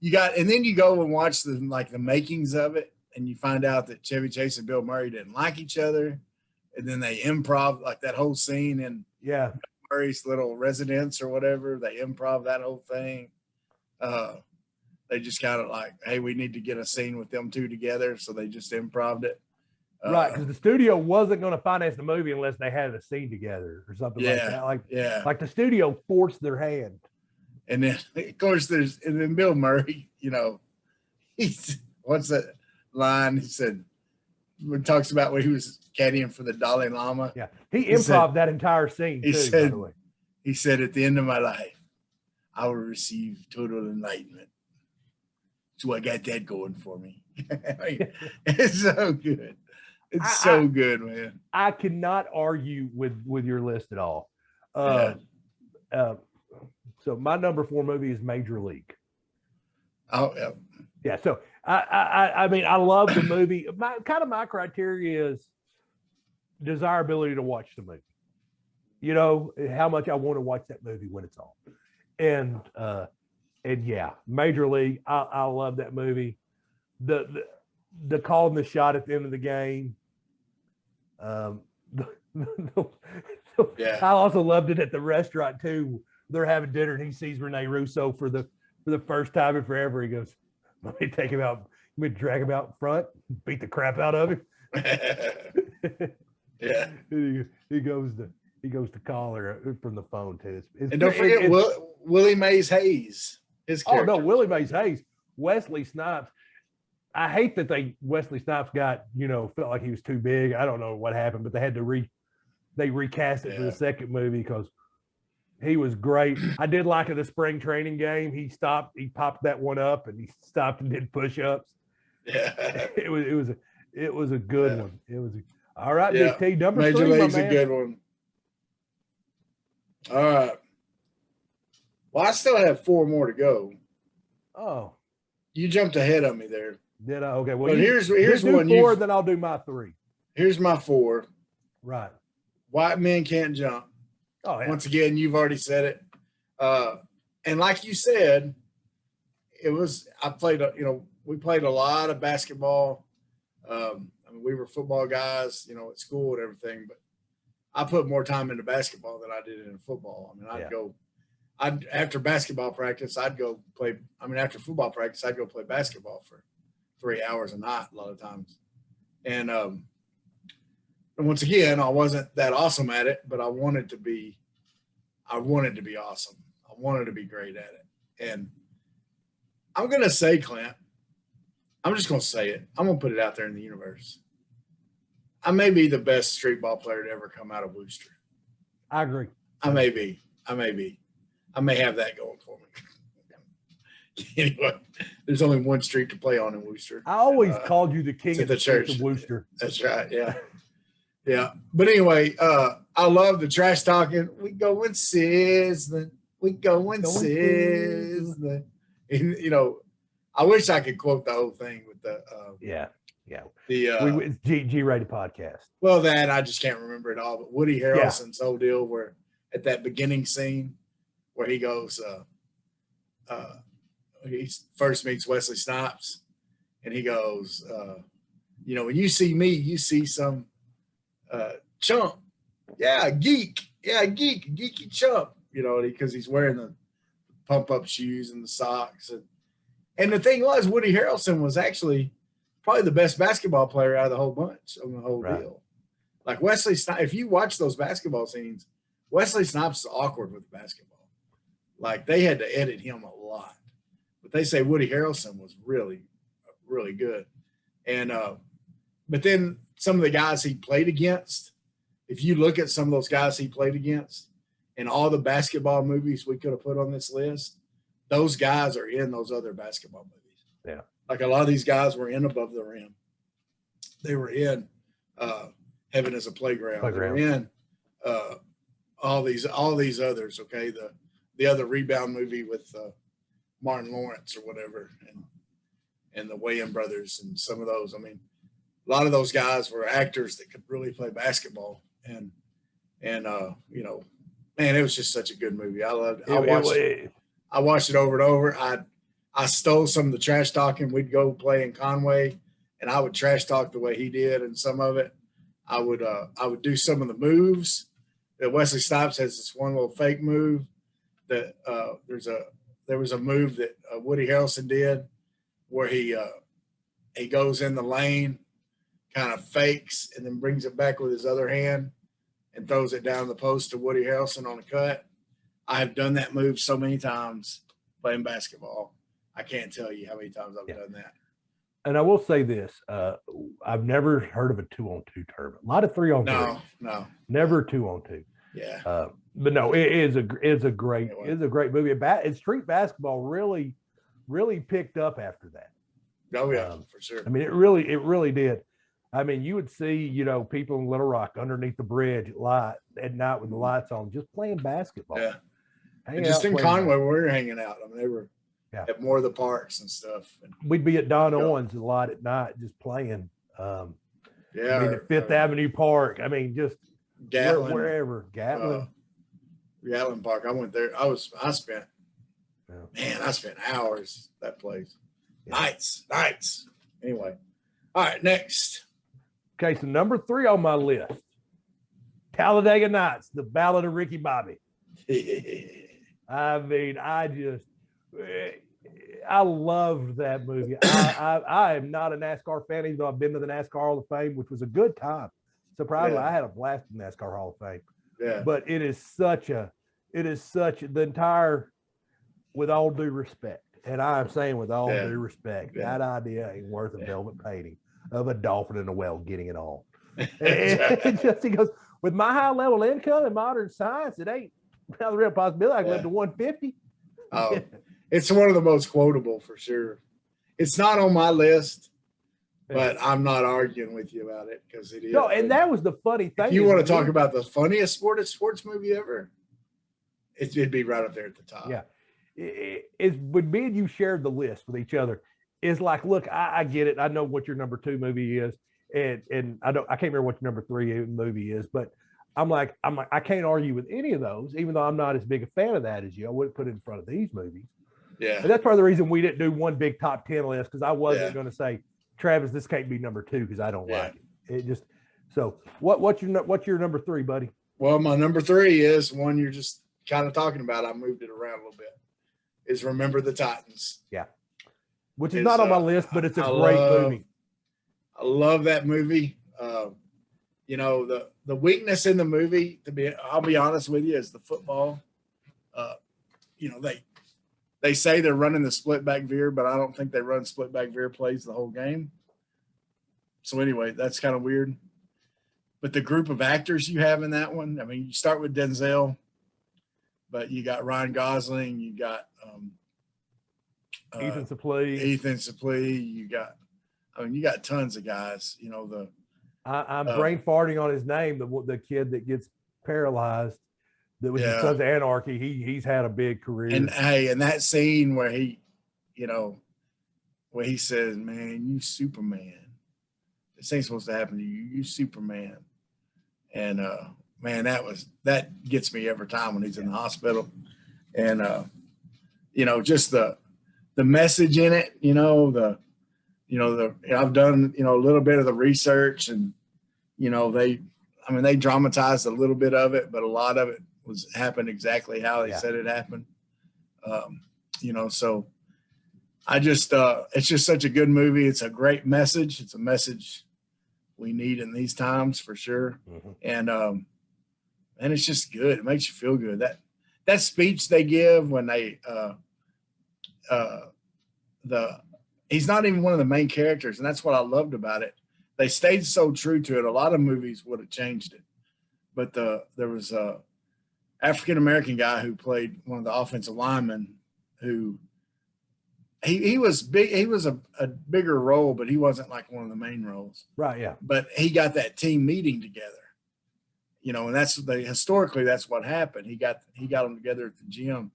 and then you go and watch the makings of it, and you find out that Chevy Chase and Bill Murray didn't like each other, and then they improv like that whole scene in Murray's little residence or whatever. They improv that whole thing. They just kind of like, hey, we need to get a scene with them two together, so they just improv'd it. Right, because the studio wasn't going to finance the movie unless they had a scene together or something like that. Like the studio forced their hand. And then, of course, and then Bill Murray, what's that line? He said, when he talks about when he was caddying for the Dalai Lama. Yeah, he improv that entire scene too, by the way. He said, at the end of my life, I will receive total enlightenment. So I got that going for me. It's so good. It's so good, man. I cannot argue with your list at all. So my number 4 movie is Major League. Oh, yeah. Yeah. So I mean, I love the movie. My criteria is desirability to watch the movie. How much I want to watch that movie when it's on. And And yeah, Major League. I love that movie. The calling the shot at the end of the game. Yeah. I also loved it at the restaurant too. They're having dinner and he sees Rene Russo for the first time in forever. He goes, "Let me take him out. Let me drag him out front, beat the crap out of him." Yeah. He goes to call her from the phone too. And don't forget Willie Mays Hayes. His character. Oh no, Willie Mays Hayes, Wesley Snipes. I hate that Wesley Snipes got, felt like he was too big. I don't know what happened, but they had to they recast it for the second movie because he was great. I did like in the spring training game. He popped that one up and he stopped and did push-ups. Yeah. It was a good one. It was all right, yeah. Big T. Number Major 3, League's my man. a good one. All right. Well, I still have 4 more to go. Oh. You jumped ahead of me there. Did I? Okay. Well, here's one. 4, then I'll do my 3. Here's my 4. Right. White Men Can't Jump. Oh, yeah. Once again, you've already said it. And like you said, we played a lot of basketball. We were football guys, at school and everything, but I put more time into basketball than I did in football. After basketball practice, after football practice, I'd go play basketball for 3 hours a night a lot of times. And once again, I wasn't that awesome at it, but I wanted to be awesome. I wanted to be great at it. And I'm going to say, Clint, I'm just going to say it. I'm going to put it out there in the universe. I may be the best street ball player to ever come out of Wooster. I agree. I may be. I may have that going for me. Anyway, there's only one street to play on in Wooster. I always called you the king of the church of Wooster. That's right. Yeah. Yeah. But anyway, I love the trash talking. We going sizzling. We going sizzling. I wish I could quote the whole thing with the it's G-rated podcast. Well, that I just can't remember it all. But Woody Harrelson's whole deal where at that beginning scene where he goes, he first meets Wesley Snipes, and he goes, when you see me, you see some chump. Yeah, geeky chump. Because he's wearing the pump-up shoes and the socks. And the thing was, Woody Harrelson was actually probably the best basketball player out of the whole bunch on the whole deal. Like Wesley Snipes, if you watch those basketball scenes, Wesley Snipes is awkward with basketball. Like they had to edit him a lot. But they say Woody Harrelson was really, really good. And but then some of the guys he played against, if you look at some of those guys he played against in all the basketball movies we could have put on this list, those guys are in those other basketball movies. Yeah. Like a lot of these guys were in Above the Rim. They were in Heaven is a Playground. They were in all these others. Okay. The other Rebound movie with Martin Lawrence or whatever, and the Wayans brothers and some of those. I mean, a lot of those guys were actors that could really play basketball. And man, it was just such a good movie. I loved it. I watched it over and over. I stole some of the trash talking. We'd go play in Conway, and I would trash talk the way he did, and some of it. I would do some of the moves that Wesley Snipes has. This one little fake move that there was a move that Woody Harrelson did where he goes in the lane, kind of fakes, and then brings it back with his other hand and throws it down the post to Woody Harrelson on a cut. I have done that move so many times playing basketball. I can't tell you how many times I've done that. And I will say this: I've never heard of a 2-on-2 tournament. A lot of 3-on-3. No, never 2-on-2. Yeah, but no, it is a great movie. And street basketball really picked up after that. Oh yeah, for sure. I mean, it really did. I mean, you would see, people in Little Rock underneath the bridge at night with the lights on, just playing basketball. Yeah. And just in Conway, where we were hanging out. I mean, they were at more of the parks and stuff. And we'd be at Don Owens a lot at night, just playing. At Fifth Avenue Park. I mean, just Gatlin, wherever. Gatlin Park. I went there. I spent Man, I spent hours that place. Yeah. Nights. Anyway. All right, next. Okay, so number 3 on my list, Talladega Nights, The Ballad of Ricky Bobby. I mean, I loved that movie. I am not a NASCAR fan, even though I've been to the NASCAR Hall of Fame, which was a good time. Surprisingly, I had a blast in NASCAR Hall of Fame. Yeah. But it is such the entire, with all due respect, and I am saying with all due respect, that idea ain't worth a velvet painting of a dolphin in a well getting it all. And just because with my high level income and modern science, it ain't not a real possibility I can live to 150. Oh, it's one of the most quotable for sure. It's not on my list, but I'm not arguing with you about it because it is. No, and that was the funny thing. If you want to talk about the funniest sports movie ever, it'd be right up there at the top. Yeah. It's when me and you shared the list with each other. It's like, look, I get it. I know what your number 2 movie is, and I can't remember what your number 3 movie is, but I'm like, I can't argue with any of those, even though I'm not as big a fan of that as you. I wouldn't put it in front of these movies. Yeah. And that's part of the reason we didn't do one big top 10 list, because I wasn't going to say, Travis, this can't be number 2 because I don't like it. It just so what's your number 3, buddy? Well, my number 3 is one you're just kind of talking about. I moved it around a little bit. Is Remember the Titans. Yeah. Which is not on my list, but it's a great movie. I love that movie. You know, the weakness in the movie, I'll be honest with you, is the football. You know, they say they're running the split back veer, but I don't think they run split back veer plays the whole game. So anyway, that's kind of weird. But the group of actors you have in that one, I mean, you start with Denzel, but you got Ryan Gosling, you got Ethan Suplee. You got tons of guys. You know, I'm brain farting on his name. The kid that gets paralyzed, that was in Sons of Anarchy. He's had a big career. And and that scene where he says, "Man, you Superman. This ain't supposed to happen to you. You Superman." And man, that gets me every time when he's in the hospital. And you know, just the message in it, I've done, a little bit of the research, and, they dramatized a little bit of it, but a lot of it happened exactly how they said it happened. So I just, it's just such a good movie. It's a great message. It's a message we need in these times for sure. Mm-hmm. And it's just good. It makes you feel good. That speech they give when they, he's not even one of the main characters, and that's what I loved about it. They stayed so true to it. A lot of movies would have changed it, but there was a African-American guy who played one of the offensive linemen who he was big. He was a bigger role, but he wasn't like one of the main roles. Right. Yeah. But he got that team meeting together, and historically that's what happened. He got them together at the gym.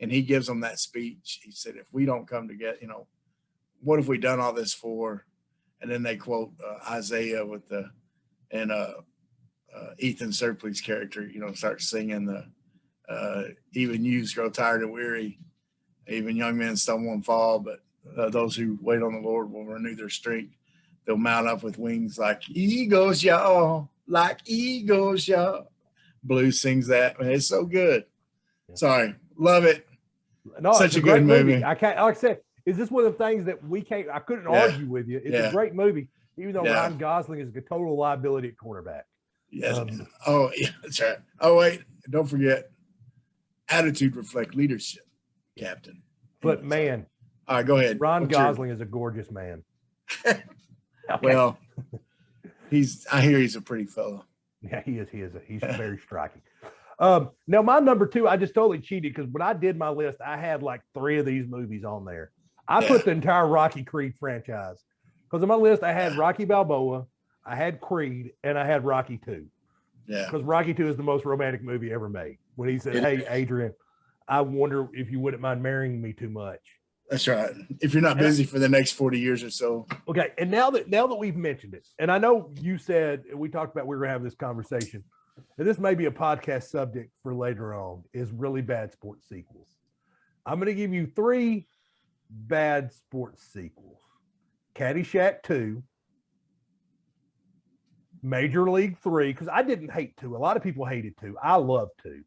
And he gives them that speech. He said, if we don't come together, what have we done all this for? And then they quote Isaiah Ethan Suplee's character, starts singing even youths grow tired and weary. Even young men stumble and fall, but those who wait on the Lord will renew their strength. They'll mount up with wings like eagles, y'all. Like eagles, y'all. Blue sings that. Man, it's so good. Yeah. Sorry. Love it. No, such a good movie. I can't, like I said, is this one of the things that I couldn't argue with you. It's a great movie, even though Ryan Gosling is a total liability at quarterback. Yes. That's right. Oh, wait, don't forget, attitude reflect leadership, Captain. But man, all right, go ahead. Ryan Gosling is a gorgeous man. Okay. Well, I hear he's a pretty fellow. Yeah, he is. He's very striking. Now my number 2, I just totally cheated because when I did my list, I had like 3 of these movies on there. I put the entire Rocky Creed franchise because on my list I had Rocky Balboa, I had Creed, and I had Rocky 2. Yeah. Because Rocky 2 is the most romantic movie ever made. When he said, "Hey, Adrian, I wonder if you wouldn't mind marrying me too much." That's right. If you're not busy for the next 40 years or so. Okay. And now that we've mentioned it, and I know you said, we talked about we were going to have this conversation, and this may be a podcast subject for later on, is really bad sports sequels. I'm going to give you 3 bad sports sequels. Caddyshack 2, Major League 3, because I didn't hate 2. A lot of people hated 2. I love 2.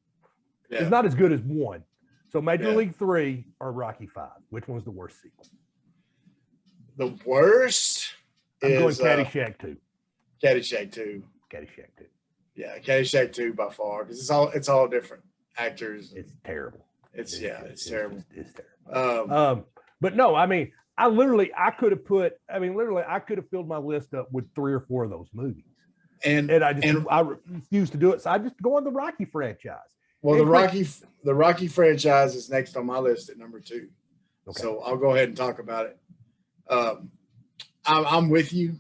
Yeah. It's not as good as 1. So Major League 3 or Rocky 5. Which one's the worst sequel? The worst I'm going Caddyshack 2. Caddyshack 2. Caddyshack 2. Yeah, Caddyshack 2 by far, because it's all different actors. It's terrible. It's terrible. It's terrible. But no, I mean, I could have filled my list up with 3 or 4 of those movies. And I refused to do it. So I just go on the Rocky franchise. Well, the Rocky franchise is next on my list at number 2. Okay. So I'll go ahead and talk about it. I'm with you.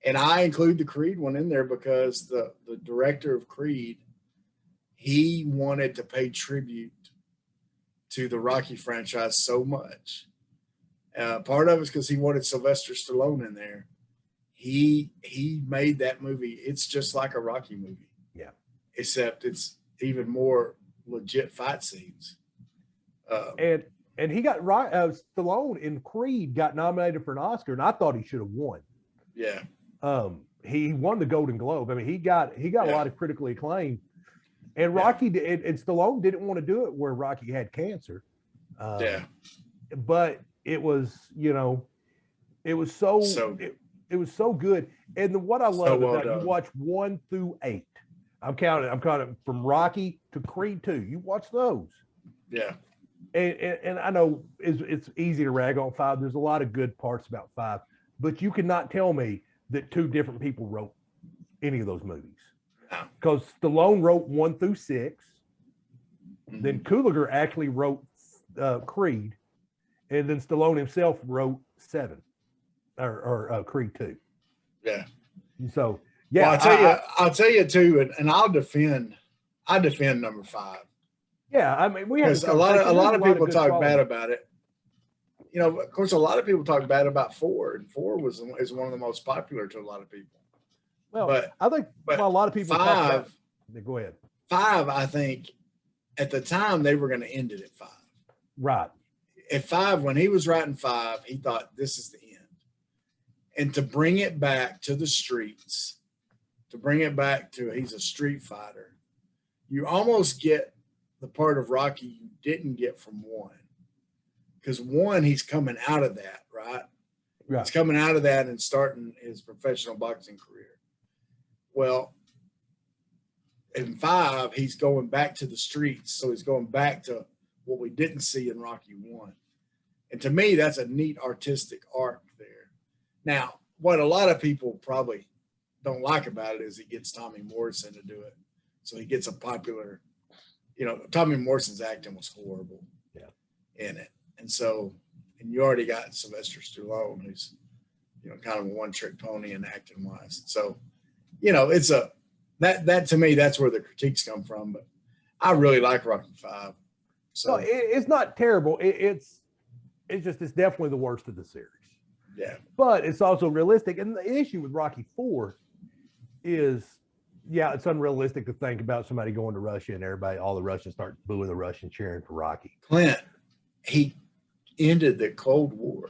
And I include the Creed one in there because the director of Creed, he wanted to pay tribute to the Rocky franchise so much. Part of it's because he wanted Sylvester Stallone in there. He made that movie. It's just like a Rocky movie. Yeah. Except it's even more legit fight scenes. And he got Stallone in Creed got nominated for an Oscar, and I thought he should have won. Yeah. He won the Golden Globe. I mean, he got a lot of critically acclaim. And Rocky and Stallone didn't want to do it where Rocky had cancer. But it was, it was so good. And what I love is that you watch 1 through 8. I'm counting from Rocky to Creed 2. You watch those. Yeah. And I know it's easy to rag on 5. There's a lot of good parts about 5, but you cannot tell me that 2 different people wrote any of those movies. Because Stallone wrote 1 through 6. Mm-hmm. Then Cooliger actually wrote Creed. And then Stallone himself wrote 7 or Creed 2. Yeah. So, yeah. Well, I'll tell you too, and I defend number 5. Yeah, I mean, we have a lot of people talk bad about it. Of course, a lot of people talk bad about 4, and 4 is one of the most popular to a lot of people. Well, I think a lot of people 5. Go ahead. 5, I think, at the time they were going to end it at 5. Right. At 5, when he was writing 5, he thought this is the end. And to bring it back to the streets, to bring it back to he's a street fighter, you almost get the part of Rocky you didn't get from 1. Because 1, he's coming out of that, right? He's coming out of that and starting his professional boxing career. Well, in 5, he's going back to the streets. So he's going back to what we didn't see in Rocky 1. And to me, that's a neat artistic arc there. Now, what a lot of people probably don't like about it is he gets Tommy Morrison to do it. So he gets a popular, Tommy Morrison's acting was horrible in it. And so, and you already got Sylvester Stallone, who's, kind of a one-trick pony in acting wise. So, it's that to me, that's where the critiques come from. But I really like Rocky 5. So it's not terrible. It's definitely the worst of the series. Yeah. But it's also realistic. And the issue with Rocky 4 is, it's unrealistic to think about somebody going to Russia and all the Russians start booing the Russian, cheering for Rocky. Clint, he ended the Cold War.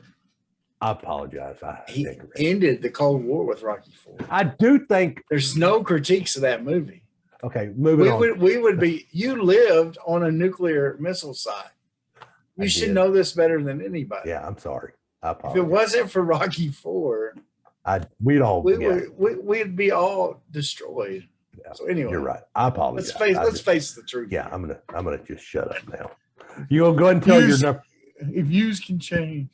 I apologize. He ended the Cold War with Rocky 4. I do think there's no critiques of that movie. Okay, moving on. We would be. You lived on a nuclear missile site. You should know this better than anybody. Yeah, I'm sorry. I apologize. If it wasn't for Rocky 4, we'd be all destroyed. Yeah. So anyway, you're right. I apologize. Let's face the truth. Yeah, I'm gonna just shut up now. You gonna go ahead and tell your number? If views can change,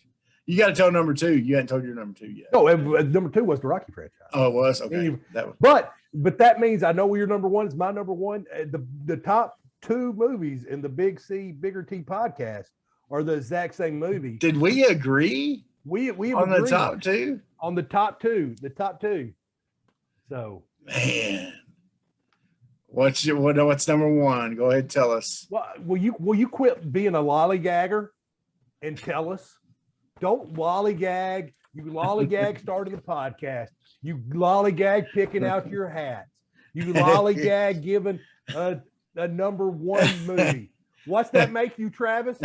you got to tell number 2. You hadn't told your number 2 yet. No, number 2 was the Rocky franchise. Oh, it was okay. But that means I know where your number 1 is. My number 1. The top 2 movies in the Big C Bigger T podcast are the exact same movie. Did we agree? We on the top 2? On the top 2. The top 2. So man. What's number 1? Go ahead and tell us. Well, will you quit being a lollygagger and tell us? Don't lollygag. You lollygag starting the podcast. You lollygag picking out your hats. You lollygag giving a number 1 movie. What's that make you, Travis?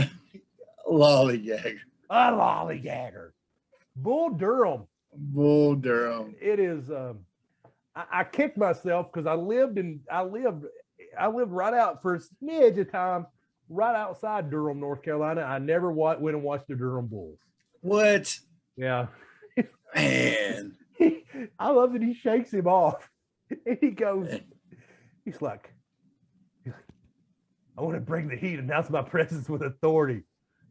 Lollygagger. A lollygagger. Bull Durham. Bull Durham. It is. I kicked myself because I lived right out for a smidge of time, right outside Durham, North Carolina. I never went and watched the Durham Bulls. What? Yeah. Man. I love that he shakes him off. And he goes, he's like, I want to bring the heat, announce my presence with authority.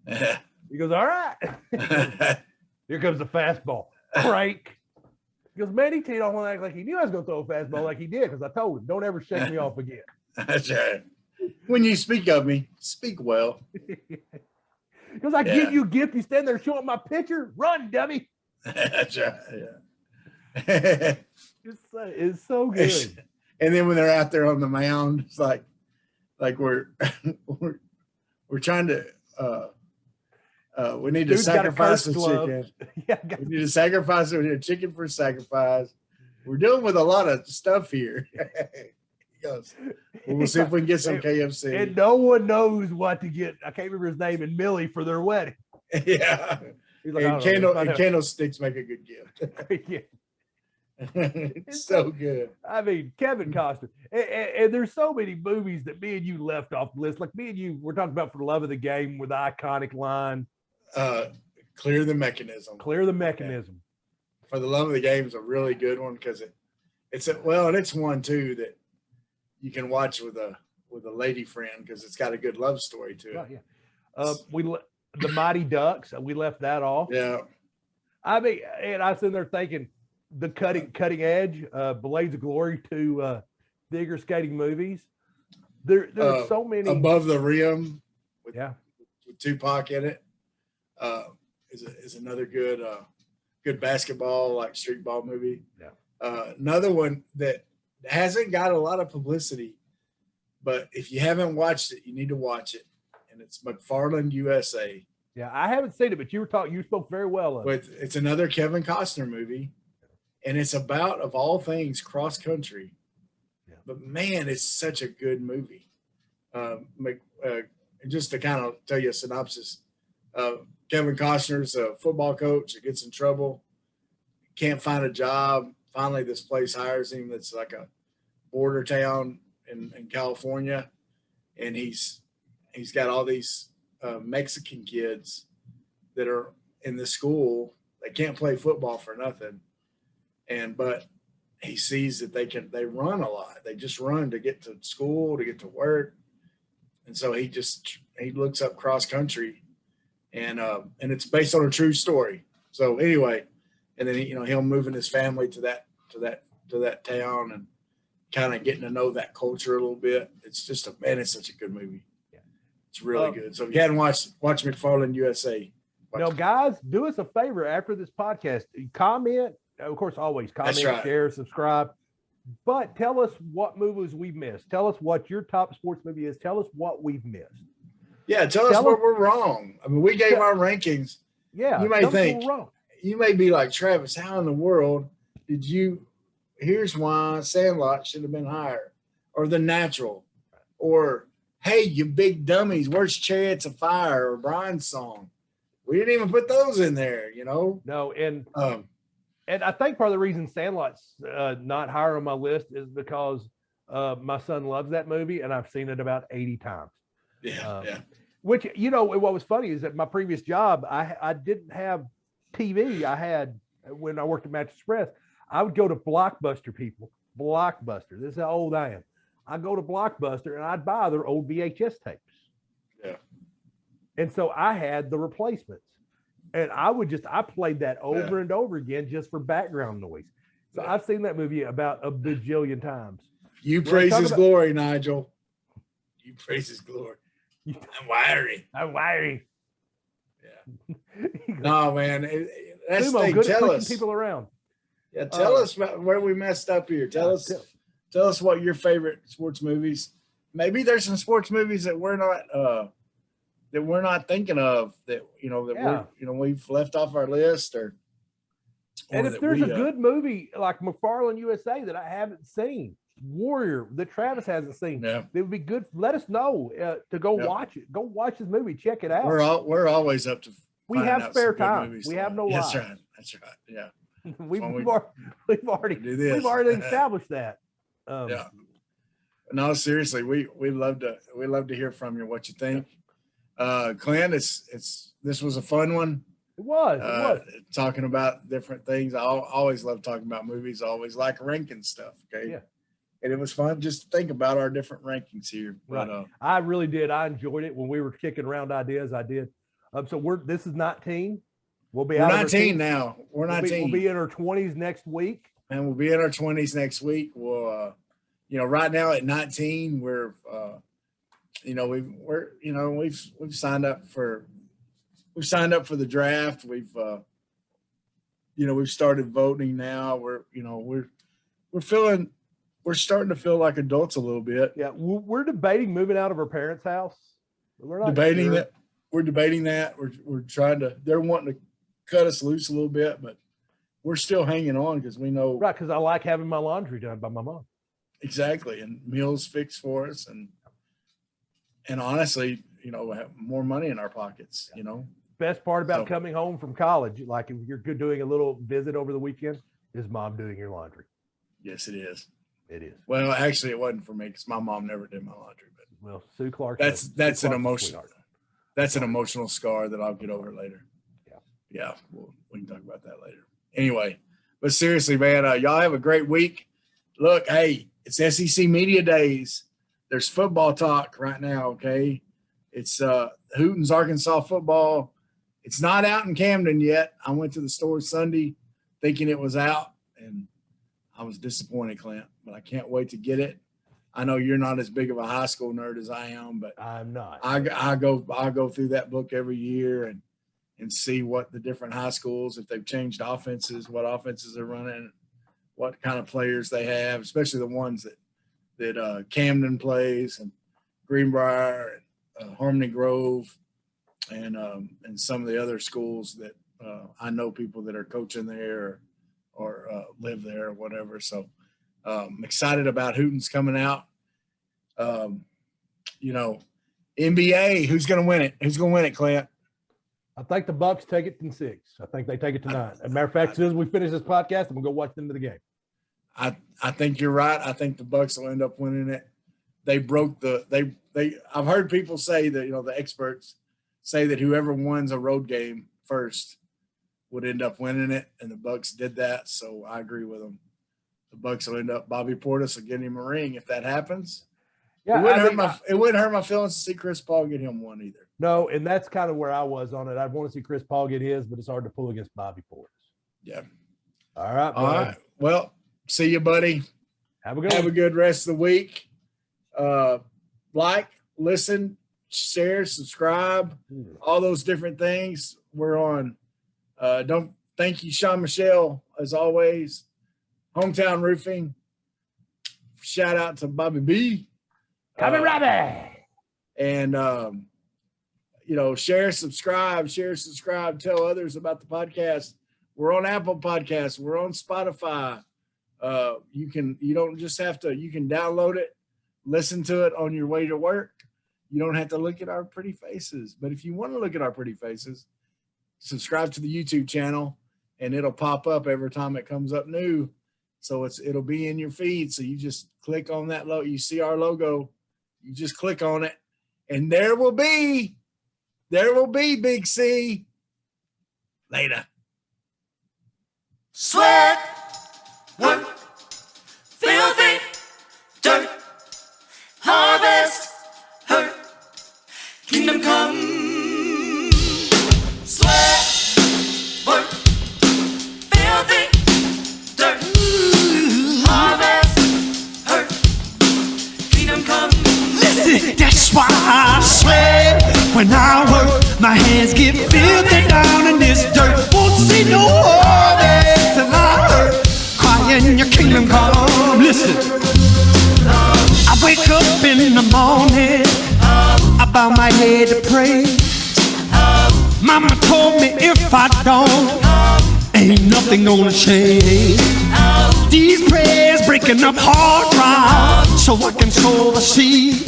He goes, all right. Here comes the fastball. Crank. He goes, man, he don't want to act like he knew I was going to throw a fastball like he did, because I told him, don't ever shake me off again. That's right. When you speak of me, speak well. Because I give you a gift, you stand there showing my picture, run, dummy. That's right. Yeah. It's so good. And then when they're out there on the mound, it's like we're trying to we need to sacrifice a chicken. Yeah, we need to sacrifice a chicken for sacrifice. We're dealing with a lot of stuff here. He goes, we'll see if we can get some KFC. And no one knows what to get. I can't remember his name, and Millie for their wedding. Yeah. He's like, and candlesticks make a good gift. Yeah. It's so good. I mean, Kevin Costner. And there's so many movies that me and you left off the list. Like me and you, we're talking about For the Love of the Game with the iconic line. Clear the Mechanism. Clear the Mechanism. Yeah. For the Love of the Game is a really good one because it's one too that you can watch with a lady friend because it's got a good love story to it. Oh, yeah. The Mighty Ducks, we left that off. Yeah. I mean, and I was sitting there thinking the cutting edge, Blades of Glory to figure skating movies. There's so many. Above the Rim with Tupac in it is another good basketball, like street ball movie. Yeah. Another one that hasn't got a lot of publicity, but if you haven't watched it, you need to watch it. And it's McFarland USA. Yeah, I haven't seen it, but you spoke very well of it. It's another Kevin Costner movie, and it's about, of all things, cross country. Yeah. But man, it's such a good movie. Just to kind of tell you a synopsis, Kevin Costner's a football coach that gets in trouble, can't find a job. Finally, this place hires him. That's like a border town in California, and he's got all these Mexican kids that are in the school. They can't play football for nothing, but he sees that they run a lot. They just run to get to school, to get to work, and so he looks up cross country, and it's based on a true story. So anyway, and then he'll move in his family to that town and kind of getting to know that culture a little bit. It's just it's such a good movie. Yeah. It's really good. So if you hadn't watch McFarland USA. Now, guys, do us a favor after this podcast. Comment, of course, always comment, share, subscribe. But tell us what movies we've missed. Tell us what your top sports movie is. Tell us what we've missed. Yeah, tell us where we're wrong. I mean, we gave our rankings. Yeah, you may think you may be like, Travis, how in the world did you? Here's why Sandlot should have been higher, or The Natural, or hey, you big dummies, where's Chariots of Fire or Brian's Song? We didn't even put those in there, No, and I think part of the reason Sandlot's not higher on my list is because my son loves that movie, and I've seen it about 80 times. Yeah. Which, what was funny is that my previous job, I didn't have TV. I had, when I worked at Match Express, I would go to Blockbuster, people. Blockbuster. This is how old I am. I'd go to Blockbuster and I'd buy their old VHS tapes. Yeah. And so I had the replacements. And I played that over and over again just for background noise. So I've seen that movie about a bajillion times. You praise his glory, Nigel. You praise his glory. I'm wiry. Yeah. No, man. That's the thing. Tell us. People around. Yeah, tell us about where we messed up here. Tell us what your favorite sports movies. Maybe there's some sports movies that we're not thinking of that we've left off our list and if there's a good movie like McFarland USA that I haven't seen, Warrior that Travis hasn't seen. Yeah. It would be good. Let us know to go watch it. Go watch this movie. Check it out. We're always up to. We have spare time. We have no lives. That's right. Yeah. we've already established that. Yeah. No, seriously, we love to hear from you. What you think, Clint? This was a fun one. It was. Talking about different things. I always love talking about movies. I always like ranking stuff. Okay. Yeah. And it was fun just to think about our different rankings here. Right. But, I really did. I enjoyed it when we were kicking around ideas. I did. So this is 19. We're 19 now. We're 19. We'll be in our 20s next week. And we'll be in our 20s next week. We'll, right now at 19, we're, we've signed up for the draft. We've started voting now. We're starting to feel like adults a little bit. Yeah, we're debating moving out of our parents' house. We're not debating that. We're debating that. We're trying to. They're wanting to cut us loose a little bit, but we're still hanging on because we know. Right, because I like having my laundry done by my mom. Exactly, and meals fixed for us, and honestly, have more money in our pockets. Best part about coming home from college, like if you're doing a little visit over the weekend, is mom doing your laundry. Yes, it is. It is. Well, actually, it wasn't for me because my mom never did my laundry. But Sue Clark. That's an emotional. That's an emotional scar that I'll get over later. Yeah. We can talk about that later. Anyway, but seriously, man, y'all have a great week. Look, hey, it's SEC Media Days. There's football talk right now. Okay, it's Hooten's Arkansas football. It's not out in Camden yet. I went to the store Sunday thinking it was out, and I was disappointed, Clint, but I can't wait to get it. I know you're not as big of a high school nerd as I am, but I'm not. I go through that book every year and see what the different high schools, if they've changed offenses, what offenses they're running, what kind of players they have, especially the ones that Camden plays and Greenbrier and Harmony Grove and some of the other schools that I know people that are coaching there or live there or whatever. So I'm excited about Hooten's coming out. NBA, who's going to win it? Who's going to win it, Clint? I think the Bucks take it in 6. I think they take it tonight. As a matter of fact, as soon as we finish this podcast, I'm going to go watch them to the game. I think you're right. I think the Bucks will end up winning it. They broke I've heard people say that, the experts say that whoever wins a road game first would end up winning it, and the Bucks did that, so I agree with them. The Bucks will end up. Bobby Portis will get him a ring if that happens. Yeah, it wouldn't hurt my feelings to see Chris Paul get him one either. No, and that's kind of where I was on it. I'd want to see Chris Paul get his, but it's hard to pull against Bobby Portis. Yeah. All right. All right. Well, see you, buddy. Have a good rest of the week. Like, listen, share, subscribe, all those different things. We're on. Thank you, Sean Michelle, as always. Hometown Roofing. Shout out to Bobby B. Coming Robbie. And share, subscribe, tell others about the podcast. We're on Apple Podcasts, we're on Spotify. You can download it, listen to it on your way to work. You don't have to look at our pretty faces. But if you want to look at our pretty faces, subscribe to the YouTube channel and it'll pop up every time it comes up new. So it'll be in your feed. So you just click on that logo. You see our logo, you just click on it, and there will be Big C. Later. Sweat, work, filthy, dirt, harvest, hurt, kingdom come. Sweat, work, filthy, dirt, harvest, hurt, kingdom come. Listen, that's why I sweat when I work. My hands get filthy down in this dirt. Won't see no harvest till I hurt. Crying your kingdom come. Listen, I wake up in the morning, I bow my head to pray. Mama told me if I don't, ain't nothing gonna change. These prayers breaking up hard drive. out so I control the sea.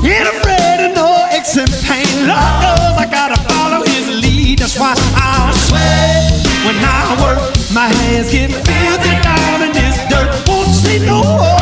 Ain't afraid of no aches and pain. Lord knows I gotta follow his lead. That's why I sweat when I work. My hands get filthy down in this dirt. Won't see no